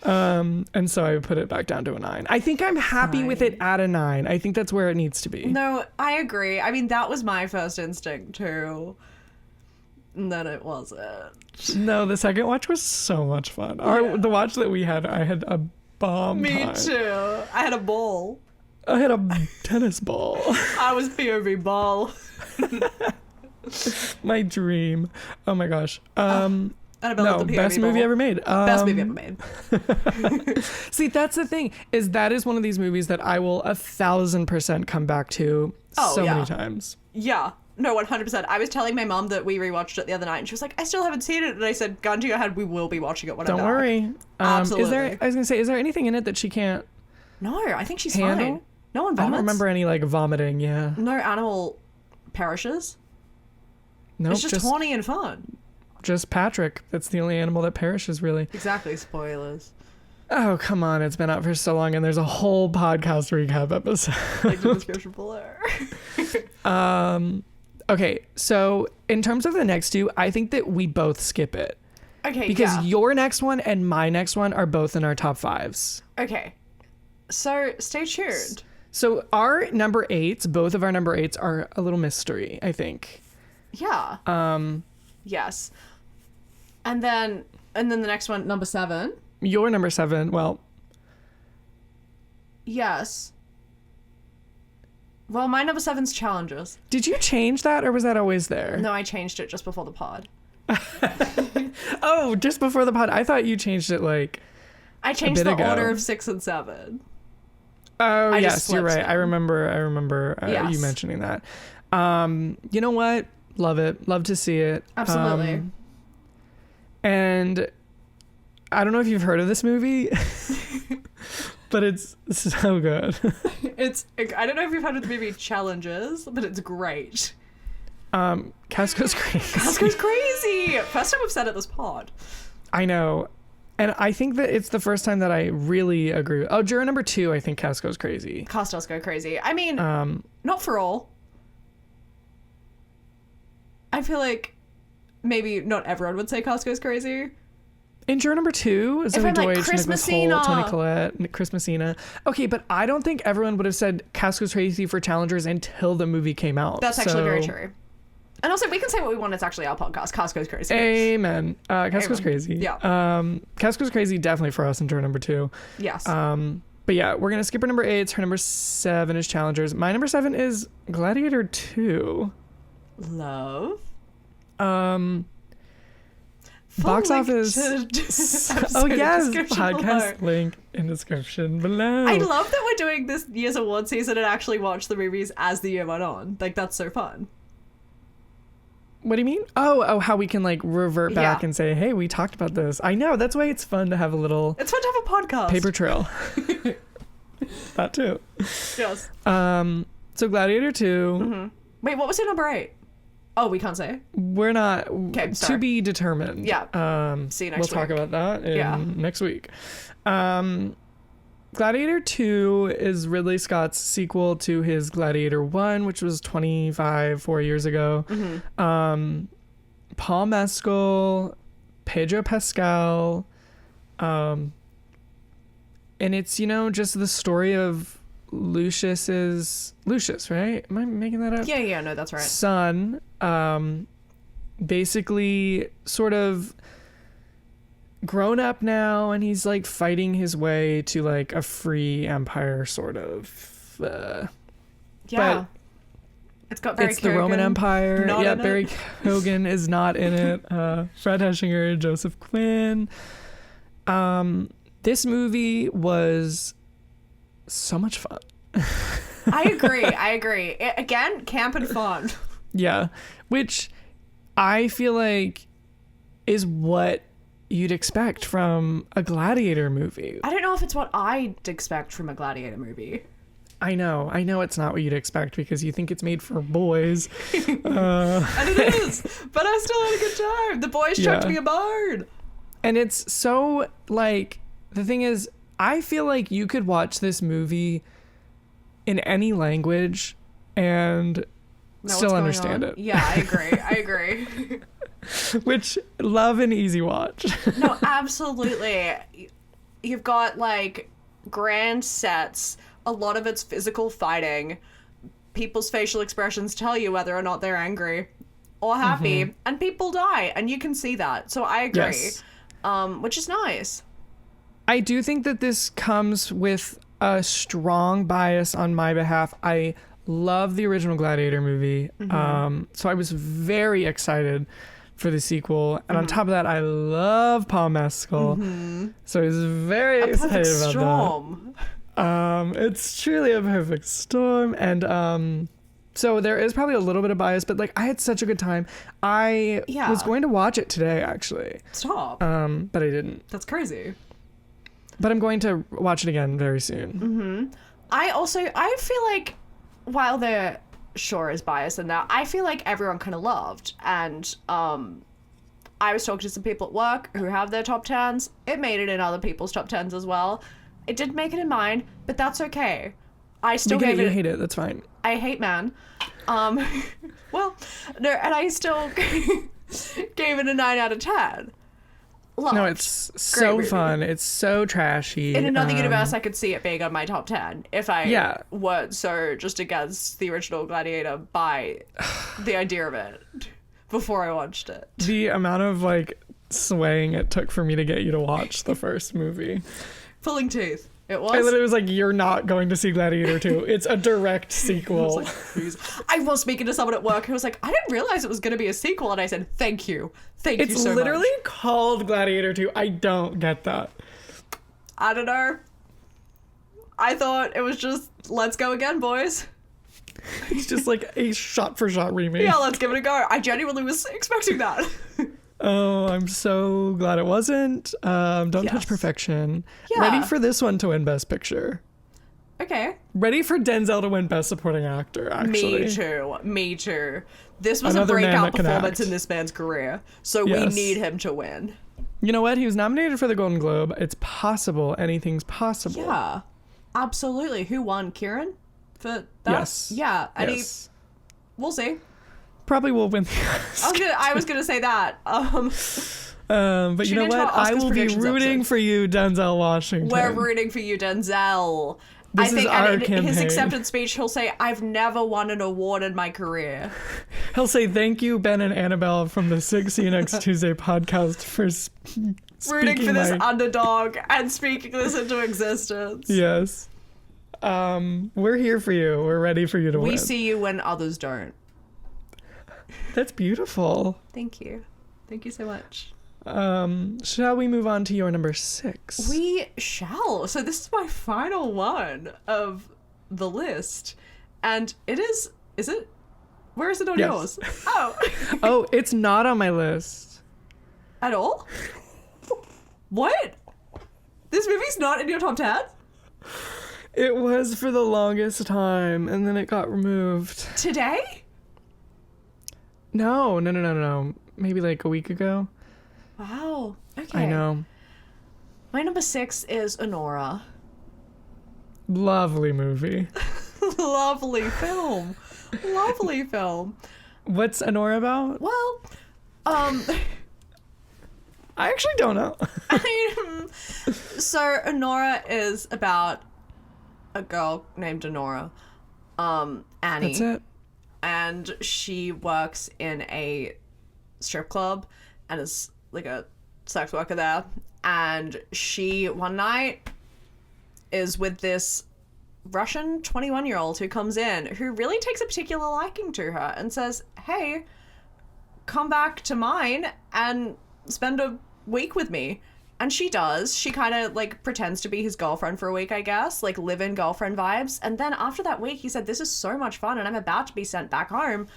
And so I put it back down to a 9. I think I'm happy with it at a 9. I think that's where it needs to be. No, I agree. I mean, that was my first instinct, too. And then it wasn't. No, the second watch was so much fun. The watch that we had, I had a bomb time. Me too. I had a ball. I had a tennis ball. I was POV ball. My dream. Oh my gosh. Annabelle No, with the best movie ever made. Best movie ever made. See, that's the thing, is that is one of these movies that I will 1,000% come back to many times. Yeah. No, 100%. I was telling my mom that we rewatched it the other night, and she was like, I still haven't seen it. And I said, gun to your head, we will be watching it when I'm back. Don't worry. Absolutely. I was going to say, is there anything in it that she can't No, I think she's handle? fine. No one vomits. I don't remember any, like, vomiting, yeah. No animal perishes. Nope, it's just horny and fun. Just Patrick. That's the only animal that perishes, really. Exactly. Spoilers. Oh, come on. It's been out for so long, and there's a whole podcast recap episode. Like the description below. Okay, so in terms of the next two, I think that we both skip it. Okay, because your next one and my next one are both in our top 5s. Okay. So stay tuned. So our number 8s, both of our number 8s are a little mystery, I think. Yeah. Yes. And then the next one, number 7. Your number 7, well. Yes. Well, my number 7's Challenges. Did you change that, or was that always there? No, I changed it just before the pod. Oh, just before the pod. I thought you changed it like I changed the order of 6 and 7. Oh, yes, you're right. I remember yes. you mentioning that. You know what? Love it. Love to see it. Absolutely. And I don't know if you've heard of this movie, but it's so good. I don't know if you've heard of the movie Challenges, but it's great. Casco's crazy. Casco's crazy! First time we've said it this pod. I know. And I think that it's the first time that I really agree. Oh, juror number 2, I think Casco's crazy. Cast does go crazy. I mean, not for all. I feel like maybe not everyone would say Casco's crazy. In juror number 2, Zoe Deutsch, like Chris Nicholas Messina. Hoult, Toni Collette, Chris Messina. Okay, but I don't think everyone would have said Casco's crazy for Challengers until the movie came out. That's actually very true. And also, we can say what we want. It's actually our podcast. Casco's crazy. Amen. Casco's crazy. Yeah. Casco's crazy definitely for us in juror number 2. Yes. But yeah, we're going to skip her number 8. Her number 7 is Challengers. My number 7 is Gladiator 2. Love. Box office. Oh yes, podcast below. link in description below. I love that we're doing this year's award season and actually watch the movies as the year went on. Like, that's so fun. What do you mean? Oh, how we can like revert back and say, hey, we talked about this. I know, that's why it's fun to have a little. It's fun to have a podcast. Paper trail. That too. Yes. So Gladiator 2. Mm-hmm. Wait, what was your number 8? Oh, we can't say. We're not. Okay, to be determined. Yeah. See you next week. We'll talk about that next week. Gladiator 2 is Ridley Scott's sequel to his Gladiator 1, which was 4 years ago. Mm-hmm. Paul Mescal, Pedro Pascal, and it's, just the story of Lucius, right? Am I making that up? Yeah, no, that's right. Son, basically sort of grown up now, and he's like fighting his way to like a free empire, sort of. Yeah. It's got Barry It's the Roman Empire. Yeah, Barry Keoghan is not in it. Fred Heschinger, Joseph Quinn. This movie was so much fun. I agree. Again, camp and fun. Yeah, which I feel like is what you'd expect from a Gladiator movie. I don't know if it's what I'd expect from a Gladiator movie. I know it's not what you'd expect because you think it's made for boys. And it is, but I still had a good time. The boys chucked me a bard. And it's so, like, the thing is, I feel like you could watch this movie in any language and still understand it. Yeah, I agree. Which, love an easy watch. No, absolutely. You've got, like, grand sets. A lot of it's physical fighting. People's facial expressions tell you whether or not they're angry or happy. And people die, and you can see that. So I agree. Yes. Which is nice. I do think that this comes with a strong bias on my behalf. I love the original Gladiator movie. So I was very excited for the sequel. And on top of that, I love Paul Mescal. So I was very excited about that. It's truly a perfect storm. And so there is probably a little bit of bias, but like I had such a good time. I was going to watch it today, actually. Stop. But I didn't. That's crazy. But I'm going to watch it again very soon. I feel like while there sure is bias in that, I feel like everyone kind of loved. And I was talking to some people at work who have their top 10s. It made it in other people's top 10s as well. It didn't make it in mine, but that's okay. I still gave it. You hate it. That's fine. I hate man. Well, no, and I still gave it a 9 out of 10. Loved. No, it's so fun. It's so trashy. In another universe, I could see it being on my top 10 if I weren't so just against the original Gladiator by the idea of it before I watched it. The amount of like swaying it took for me to get you to watch the first movie. Pulling teeth. It was. I literally was like, you're not going to see Gladiator 2. It's a direct sequel. I was speaking to someone at work who was like, I didn't realize it was going to be a sequel. And I said, thank you. Thank you so much. It's literally called Gladiator 2. I don't get that. I don't know. I thought it was just, let's go again, boys. It's just like a shot-for-shot remake. Yeah, let's give it a go. I genuinely was expecting that. Oh, I'm so glad it wasn't. Don't touch perfection. Yeah. Ready for this one to win Best Picture. Okay. Ready for Denzel to win Best Supporting Actor, actually. Me too. This was Another a man breakout that can performance act. in this man's career. So we need him to win. You know what? He was nominated for the Golden Globe. It's possible. Anything's possible. Yeah. Absolutely. Who won? Kieran? For that? Yes. Yeah. And we'll see. Probably will win the Oscar. I was gonna say that. But you know what? I will be rooting for you, Denzel Washington. We're rooting for you, Denzel. This is our campaign. His acceptance speech, he'll say, I've never won an award in my career. He'll say, thank you, Ben and Annabel from the See You Next Tuesday podcast for rooting for this underdog and speaking this into existence. Yes. We're here for you. We're ready for you to win. We see you when others don't. That's beautiful. Thank you. Thank you so much. Shall we move on to your number 6? We shall. So this is my final one of the list. And it is it? Where is it on yours? Oh. Oh, it's not on my list. At all? What? This movie's not in your top 10? It was for the longest time, and then it got removed. Today? No. Maybe like a week ago. Wow. Okay. I know. My number 6 is Honora. Lovely movie. Lovely film. Lovely film. What's Honora about? Well, I actually don't know. So Honora is about a girl named Honora. Annie. That's it. And she works in a strip club and is like a sex worker there. And she one night is with this Russian 21-year-old who comes in who really takes a particular liking to her and says, hey, come back to mine and spend a week with me. And she does. She kind of like pretends to be his girlfriend for a week, I guess, like live-in girlfriend vibes. And then after that week, he said, this is so much fun and I'm about to be sent back home.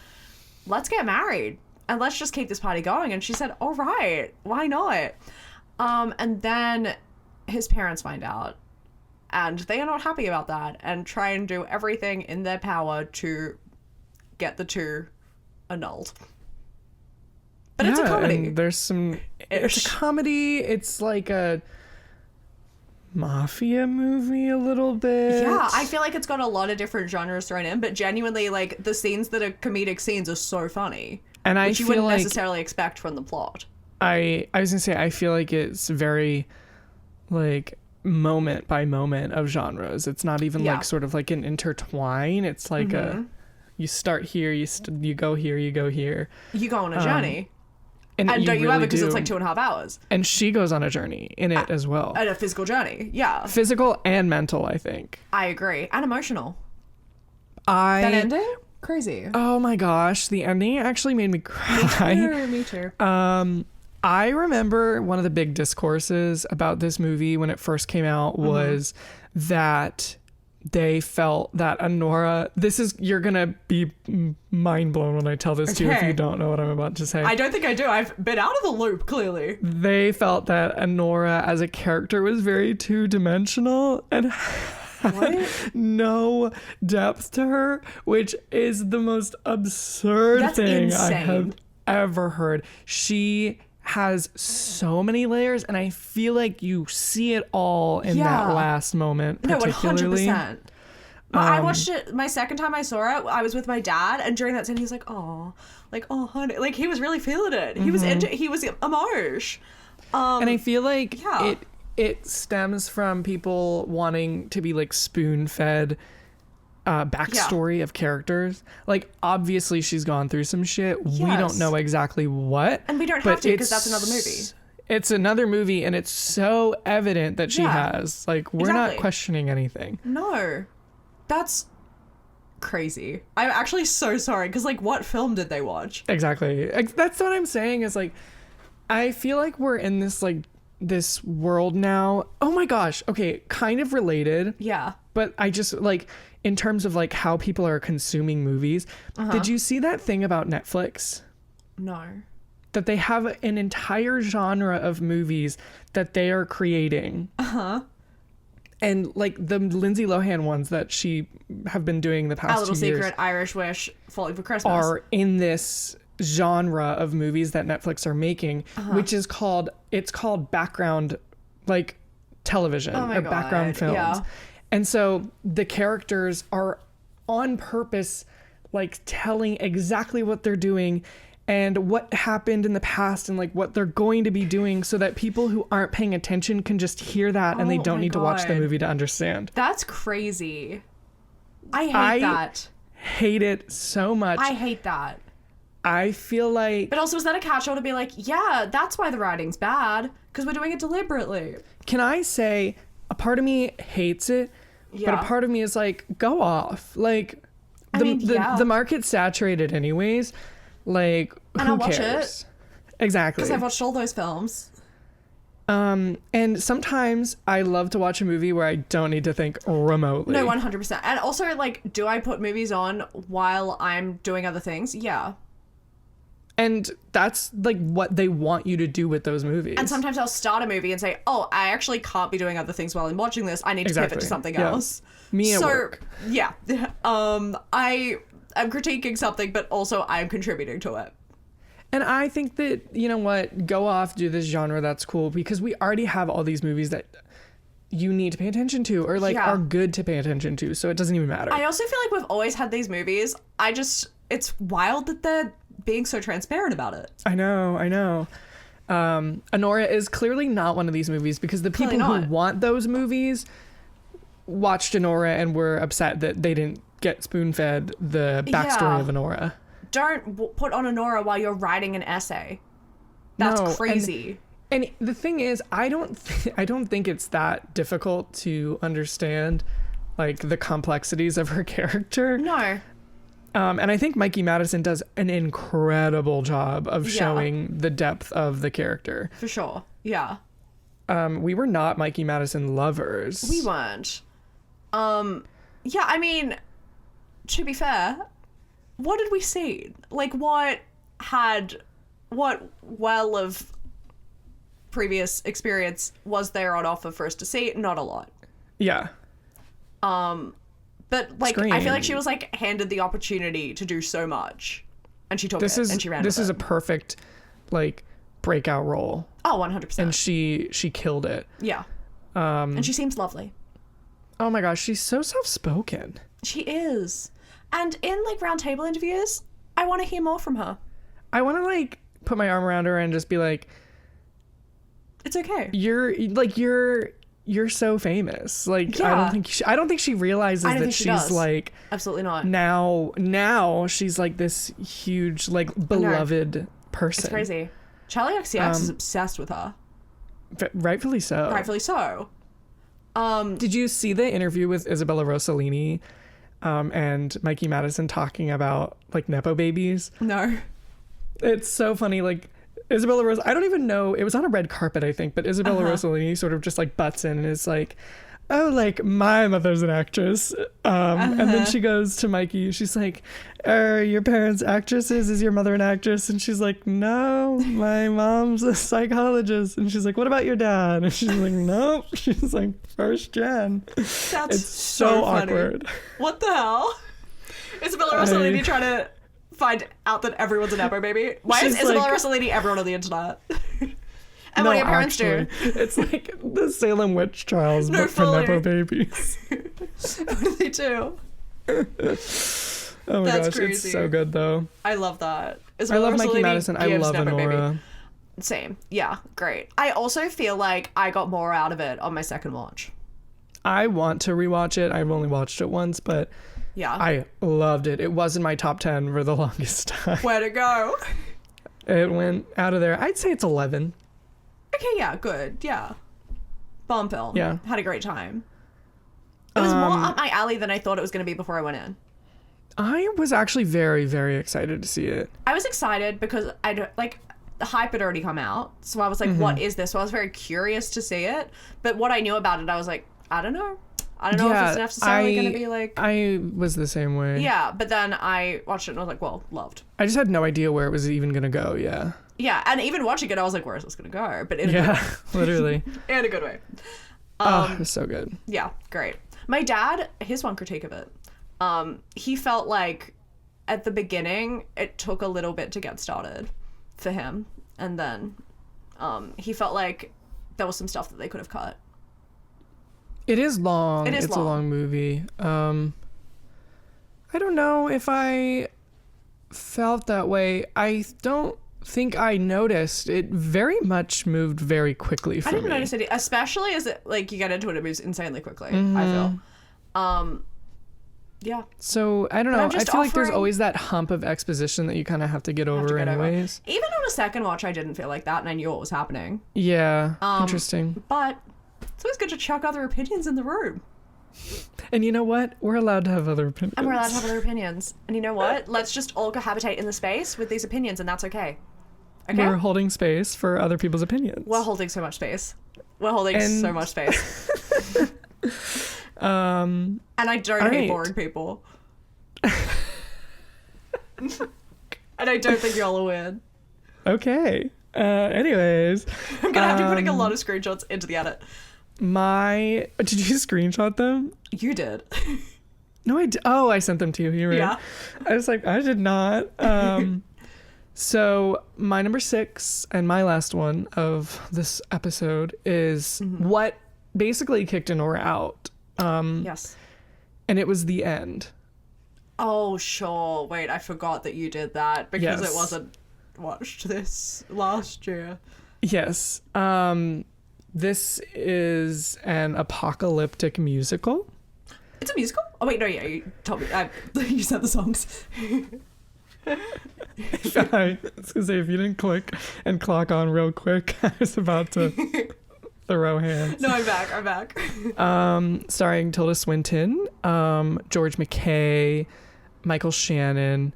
Let's get married and let's just keep this party going. And she said, all right, why not? And then his parents find out and they are not happy about that and try and do everything in their power to get the two annulled. But it's a comedy. And there's it's a comedy. It's like a mafia movie a little bit. Yeah, I feel like it's got a lot of different genres thrown in, but genuinely, like, the scenes that are comedic scenes are so funny. And which you wouldn't necessarily expect from the plot. I was gonna say, I feel like it's very, like, moment by moment of genres. It's not even like sort of like an intertwine. It's like you start here, you go here, you go here. You go on a journey. And don't you really ever, because it's like 2.5 hours. And she goes on a journey in it as well. And a physical journey, yeah. Physical and mental, I think. I agree. And emotional. That ending? Crazy. Oh my gosh, the ending actually made me cry. Me too. I remember one of the big discourses about this movie when it first came out was that they felt that Honora, you're gonna be mind blown when I tell this to you if you don't know what I'm about to say. I don't think I do. I've been out of the loop, clearly. They felt that Honora as a character was very two-dimensional and had no depth to her, which is the most absurd thing I have ever heard. She has so many layers, and I feel like you see it all in that last moment particularly. 100%. I watched it my second time I saw it. I was with my dad, and during that scene, he was like, "Oh, honey," like he was really feeling it. He was emotion. And I feel like it stems from people wanting to be like spoon-fed backstory of characters. Like, obviously she's gone through some shit. Yes. We don't know exactly what, and we don't have to, because that's another movie. It's another movie, and it's so evident that she has. Like, we're not questioning anything. No, that's crazy. I'm actually so sorry, because like, what film did they watch? Exactly. That's what I'm saying, is like, I feel like we're in this like this world now. Oh my gosh. Okay, kind of related. Yeah. But I just like, in terms of like how people are consuming movies, did you see that thing about Netflix? No. That they have an entire genre of movies that they are creating. And like the Lindsay Lohan ones that she have been doing the past 2 years. A Little Secret, Irish Wish, Falling for Christmas. Are in this genre of movies that Netflix are making, which is called background, like, television or background films. Yeah. And so the characters are on purpose, like, telling exactly what they're doing and what happened in the past and like what they're going to be doing, so that people who aren't paying attention can just hear that and they don't need to watch the movie to understand. That's crazy. I hate it so much. I hate that. I feel like... But also, is that a catch-all to be like, yeah, that's why the writing's bad, because we're doing it deliberately? Can I say, a part of me hates it, but a part of me is like, go off. Like, the market's saturated anyways. Like, and who I'll watch cares? it. Exactly. Because I've watched all those films. And sometimes I love to watch a movie where I don't need to think remotely. No, 100%. And also, like, do I put movies on while I'm doing other things? Yeah. And that's like what they want you to do with those movies. And sometimes I'll start a movie and say, oh, I actually can't be doing other things while I'm watching this. I need to pivot to something else. Me at work. Yeah. I'm critiquing something, but also I'm contributing to it. And I think that, you know what, go off, do this genre, that's cool, because we already have all these movies that you need to pay attention to, or like are good to pay attention to, so it doesn't even matter. I also feel like we've always had these movies. It's wild that they're being so transparent about it. I know. Honora is clearly not one of these movies, because the people who want those movies watched Honora and were upset that they didn't get spoon-fed the backstory of Honora. Don't put on Honora while you're writing an essay. That's crazy. And the thing is, I don't think it's that difficult to understand, like, the complexities of her character. No. And I think Mikey Madison does an incredible job of showing the depth of the character. For sure. Yeah. We were not Mikey Madison lovers. We weren't. Yeah, I mean, to be fair, what did we see? Like, what well of previous experience was there on offer for us to see? Not a lot. Yeah. But like, Scream. I feel like she was like handed the opportunity to do so much, and she took it and she ran. This is a perfect, like, breakout role. Oh, 100%. And she killed it. Yeah. And she seems lovely. Oh my gosh, she's so soft-spoken. She is. And in like round table interviews, I want to hear more from her. I want to like put my arm around her and just be like, it's okay. You're so famous. Like, I don't think she realizes that she's like, absolutely not. Now she's like this huge, like, beloved person. It's crazy. Charlie XCX is obsessed with her. Rightfully so. Rightfully so. Did you see the interview with Isabella Rossellini and Mikey Madison talking about like Nepo babies. No. It's so funny. Like Isabella Rose, I don't even know. It was on a red carpet, I think, but Isabella Rossellini sort of just like butts in and is like, oh, like my mother's an actress. And then she goes to Mikey. She's like, are your parents actresses? Is your mother an actress? And she's like, no, my mom's a psychologist. And she's like, what about your dad? And she's like, nope. She's like, first gen. That's it's so awkward. What the hell? Isabella Rossellini trying to find out that everyone's a Nepo baby? Why is Isabella Rossellini everyone on the internet? And what do your parents do? It's like the Salem witch trials, but for Nepo babies. What do they do? Oh my gosh, crazy. It's so good though. I love that. I love Mikey Madison. I love Honora. Same. Yeah, great. I also feel like I got more out of it on my second watch. I want to rewatch it. I've only watched it once, but yeah, I loved it. It was in my top 10 for the longest time. Where'd it go? It went out of there. I'd say it's 11. Okay, yeah, good. Yeah. Bomb film. Yeah. Had a great time. It was more up my alley than I thought it was going to be before I went in. I was actually very, very excited to see it. I was excited because the hype had already come out. So I was like, what is this? So I was very curious to see it. But what I knew about it, I was like, I don't know. I don't know if it's necessarily going to be like... I was the same way. Yeah, but then I watched it and I was like, well, loved. I just had no idea where it was even going to go, yeah. Yeah, and even watching it, I was like, where is this going to go? But in a good way. Literally. In a good way. It was so good. Yeah, great. My dad, his one critique of it, he felt like at the beginning, it took a little bit to get started for him. And then he felt like there was some stuff that they could have cut. It is long. It's long. A long movie. I don't know if I felt that way. I don't think I noticed. It very much moved very quickly for me. I didn't notice it, especially as you get into it, it moves insanely quickly, I feel. Yeah. So, I don't know. I feel like there's always that hump of exposition that you kind of have to get over anyways. Even on a second watch, I didn't feel like that, and I knew what was happening. Yeah. Interesting. But it's always good to chuck other opinions in the room. And you know what? We're allowed to have other opinions. And we're allowed to have other opinions. And you know what? Let's just all cohabitate in the space with these opinions, and that's okay. Okay? We're holding space for other people's opinions. We're holding so much space. We're holding so much space. And I don't hate boring people. And I don't think y'all will win. Okay. Anyways. I'm gonna have to be putting a lot of screenshots into the edit. Did you screenshot them? You did. No, I sent them to you. You're right. Yeah. I was like, I did not. So my number 6 and my last one of this episode is what basically kicked Honora out. Yes. And it was the end. Oh, sure. Wait, I forgot that you did that because it wasn't watched this last year. Yes. This is an apocalyptic musical. It's a musical? Oh, wait, no, yeah, you told me. You said the songs. I was going to say, if you didn't click and clock on real quick, I was about to throw hands. No, I'm back. Starring Tilda Swinton, George McKay, Michael Shannon,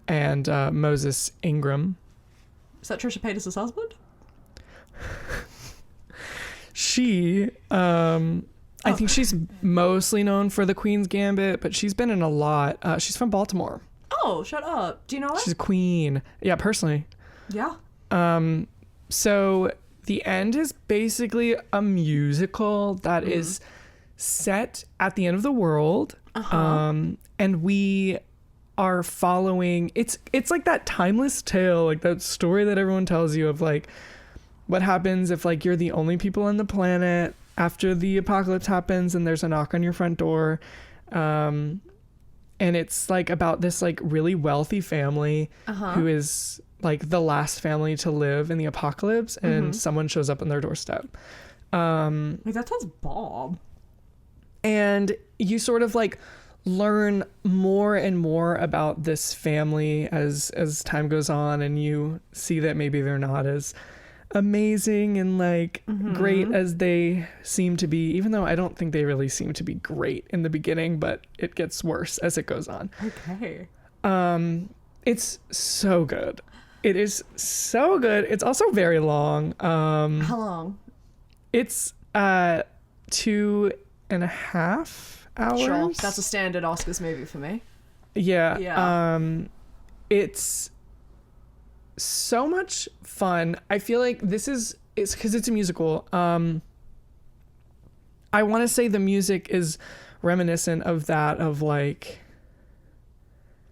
and Moses Ingram. Is that Trisha Paytas' husband? She, I think she's mostly known for The Queen's Gambit, but she's been in a lot. She's from Baltimore. Oh, shut up. Do you know her? She's a queen. Yeah, personally. Yeah. So the end is basically a musical that is set at the end of the world. And we are following, it's like that timeless tale, like that story that everyone tells you of like, what happens if like you're the only people on the planet after the apocalypse happens and there's a knock on your front door. And it's like about this like really wealthy family who is like the last family to live in the apocalypse, and someone shows up on their doorstep. Like, that sounds bomb. And you sort of like learn more and more about this family as time goes on, and you see that maybe they're not as amazing and like great as they seem to be, even though I don't think they really seem to be great in the beginning, but it gets worse as it goes on. Okay. It's so good. It is so good. It's also very long. How long? It's 2.5 hours. Sure. That's a standard Oscars movie for me. Yeah. Yeah. It's so much fun. I feel like it's because it's a musical. I want to say the music is reminiscent of that of like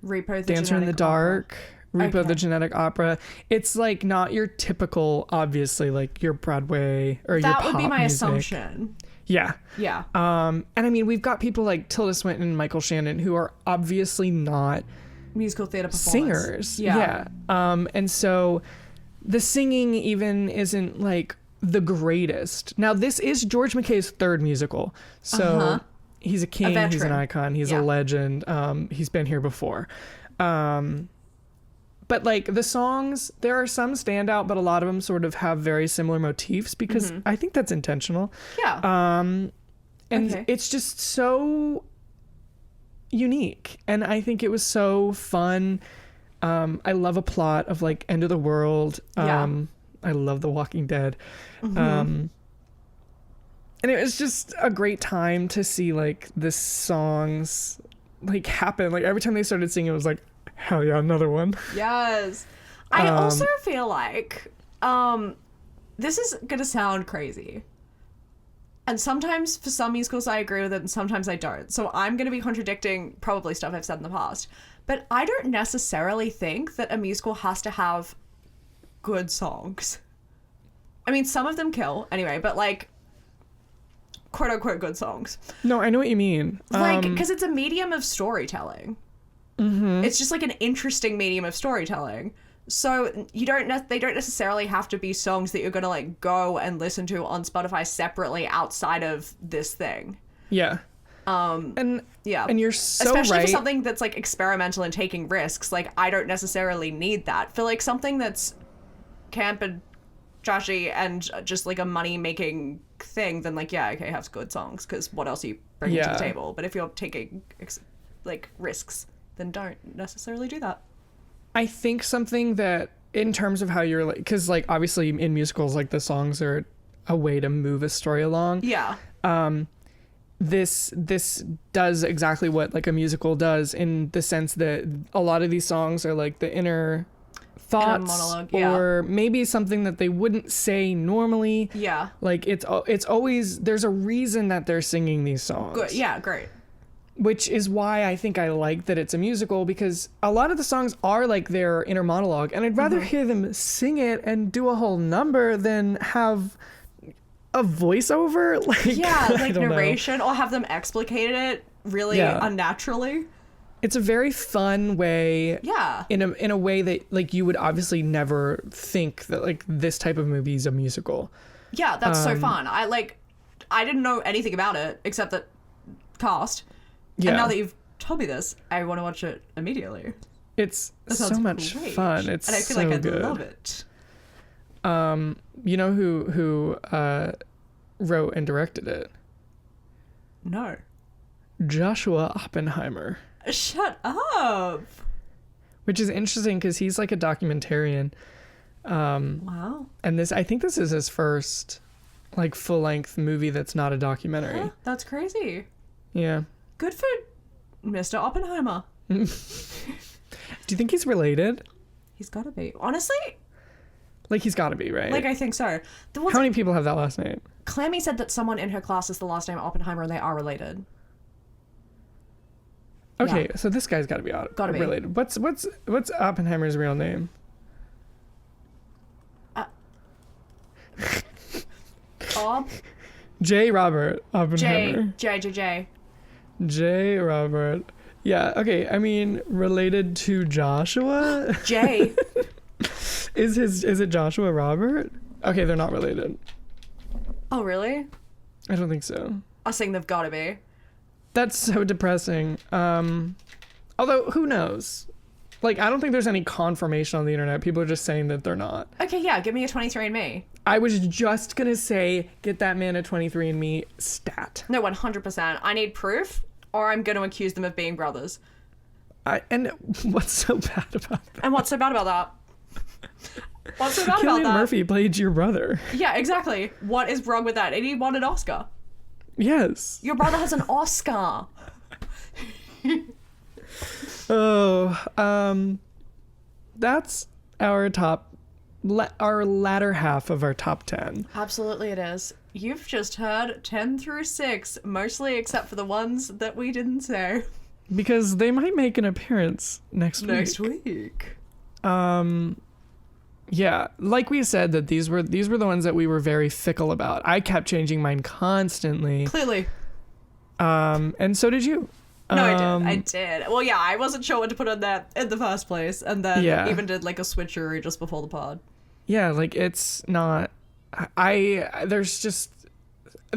Repo the Dancer in the Dark. Repo the Genetic Opera. It's like not your typical, obviously, like your Broadway or your pop music. That would be my assumption. Yeah. Yeah. And I mean, we've got people like Tilda Swinton and Michael Shannon who are obviously not musical theater performers. Singers. Yeah. And so the singing even isn't like the greatest. Now, this is George McKay's third musical. So he's a king, he's an icon, he's a legend. He's been here before. But like the songs, there are some standout, but a lot of them sort of have very similar motifs because I think that's intentional. Yeah. And it's just so unique. And I think it was so fun. I love a plot of like end of the world. I love The Walking Dead. And it was just a great time to see like the songs like happen. Like every time they started singing, it was like, hell yeah, another one. Yes. I also feel like this is gonna sound crazy, and sometimes for some musicals I agree with it and sometimes I don't, so I'm gonna be contradicting probably stuff I've said in the past, but I don't necessarily think that a musical has to have good songs. I mean, some of them kill anyway, but like quote unquote good songs. No, I know what you mean. Like, because it's a medium of storytelling. It's just like an interesting medium of storytelling. So they don't necessarily have to be songs that you're going to like go and listen to on Spotify separately outside of this thing. Yeah. And you're so especially right. for something that's like experimental and taking risks. Like, I don't necessarily need that. For like something that's camp and trashy and just like a money making thing, then like, yeah, okay, have good songs, because what else are you bringing to the table? But if you're taking like risks, then don't necessarily do that. I think something that in terms of how you're like, because like obviously in musicals, like the songs are a way to move a story along. Yeah. This does exactly what like a musical does, in the sense that a lot of these songs are like the inner thoughts, monologue, or maybe something that they wouldn't say normally. Yeah. Like it's always, there's a reason that they're singing these songs. Good. Yeah, great. Which is why I think I like that it's a musical, because a lot of the songs are like their inner monologue, and I'd rather hear them sing it and do a whole number than have a voiceover. Like, like narration, or have them explicate it really unnaturally. It's a very fun way. Yeah. In a way that like you would obviously never think that like this type of movie is a musical. Yeah, that's so fun. I didn't know anything about it except that cast. Yeah. And now that you've told me this, I want to watch it immediately. It's so much fun. It's and I feel so like I'd good. love it. You know who wrote and directed it? No. Joshua Oppenheimer. Shut up. Which is interesting because he's like a documentarian. Wow. And I think this is his first like full length movie that's not a documentary. Huh? That's crazy. Yeah. Good for Mr. Oppenheimer. Do you think he's related? He's gotta be. Honestly? Like, he's gotta be, right? Like, I think so. How many people have that last name? Clammy said that someone in her class is the last name Oppenheimer, and they are related. Okay, so this guy's gotta be related. What's Oppenheimer's real name? J. Robert Oppenheimer. J. Robert. Yeah, okay. I mean, related to Joshua? J. Is it Joshua Robert? Okay, they're not related. Oh, really? I don't think so. I was saying they've got to be. That's so depressing. Although, who knows? Like, I don't think there's any confirmation on the internet. People are just saying that they're not. Okay, yeah, give me a 23andMe. I was just gonna say, get that man a 23andMe stat. No, 100%. I need proof, or I'm going to accuse them of being brothers. And what's so bad about that? And what's so bad about that? What's so bad Cillian about that? Murphy played your brother. Yeah, exactly. What is wrong with that? And he won an Oscar. Yes. Your brother has an Oscar. That's our our latter half of our top 10. Absolutely it is. You've just heard 10 through 6, mostly except for the ones that we didn't say. Because they might make an appearance next week. Yeah, like we said, that these were the ones that we were very fickle about. I kept changing mine constantly. Clearly. And so did you. No, I did. Well, yeah, I wasn't sure what to put on that in the first place, and then even did like a switcheroo just before the pod. Yeah, like it's not. There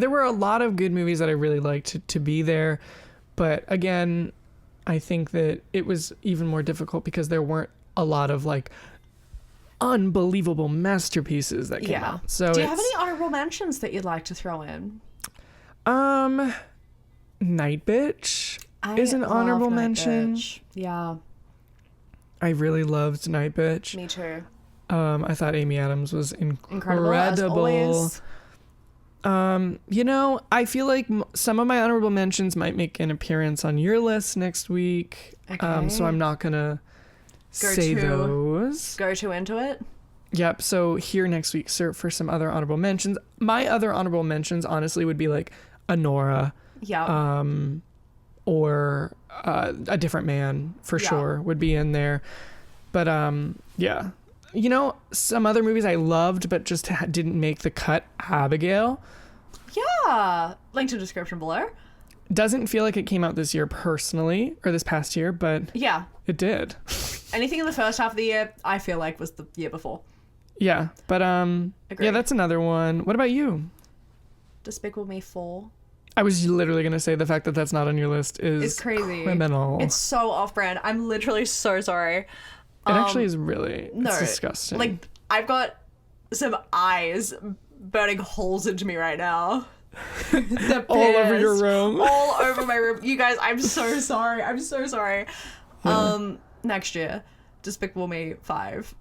were a lot of good movies that I really liked to be there, but again, I think that it was even more difficult because there weren't a lot of like unbelievable masterpieces that came out. So do you have any honorable mentions that you'd like to throw in? Night Bitch is an honorable mention. Yeah. I really loved Night Bitch. Me too. I thought Amy Adams was incredible. As always. You know, I feel like some of my honorable mentions might make an appearance on your list next week. Okay. So I'm not gonna say those. Go too into it. Yep. So here next week, sir, for some other honorable mentions. My other honorable mentions, honestly, would be like Anora. Yeah. Or A Different Man for sure would be in there. But yeah. You know, some other movies I loved but just didn't make the cut. Abigail. Yeah. Link to description below. Doesn't feel like it came out this year personally, or this past year, but yeah, it did. Anything in the first half of the year, I feel like was the year before. Yeah, but yeah, that's another one. What about you? Despicable Me 4. I was literally gonna say the fact that that's not on your list is crazy. Criminal. It's so off-brand. I'm literally so sorry. It actually is really. It's disgusting. Like, I've got some eyes burning holes into me right now. All over your room. All over my room. You guys, I'm so sorry. I'm so sorry. Yeah. Next year, Despicable Me 5.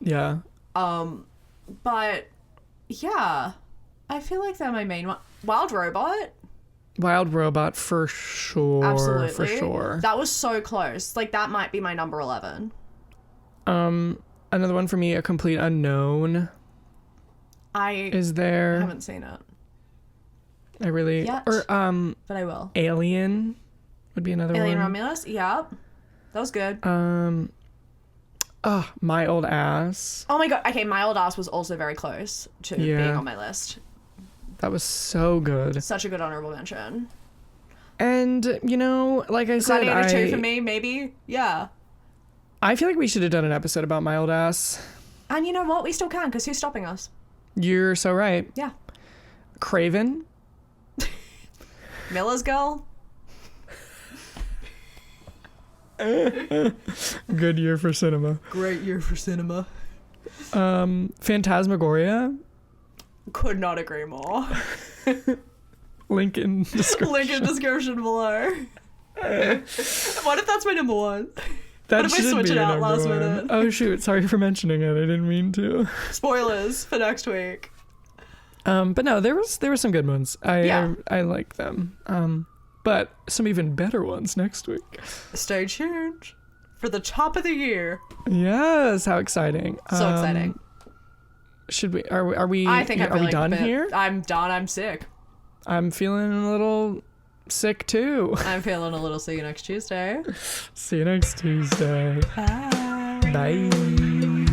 Yeah. But yeah, I feel like they're my main one. Wild Robot for sure. Absolutely. For sure. That was so close. Like, that might be my number 11. Another one for me, A Complete Unknown. Is there? I haven't seen it. I really yet, or but I will. Alien would be another Alien one. Romulus, yeah. That was good. My Old Ass. Oh my god. Okay, My Old Ass was also very close to being on my list. That was so good. Such a good honorable mention. And, you know, like I said, Gladiator 2 for me, maybe. Yeah. I feel like we should have done an episode about My Old Ass. And you know what? We still can, because who's stopping us? You're so right. Yeah. Craven. Miller's Girl. Good year for cinema. Great year for cinema. Phantasmagoria. Could not agree more. Link in description. Below. What if that's my number one? That what if I should switch be it out last one. minute? Oh shoot, sorry for mentioning it. I didn't mean to. Spoilers for next week. But no, there were some good ones. I like them. But some even better ones next week. Stay tuned for the top of the year. Yes, how exciting. So exciting. Should we are we I think are we done here? I'm done. I'm sick. I'm feeling a little sick too. I'm feeling a little see you next Tuesday. See you next Tuesday. Bye. Bye.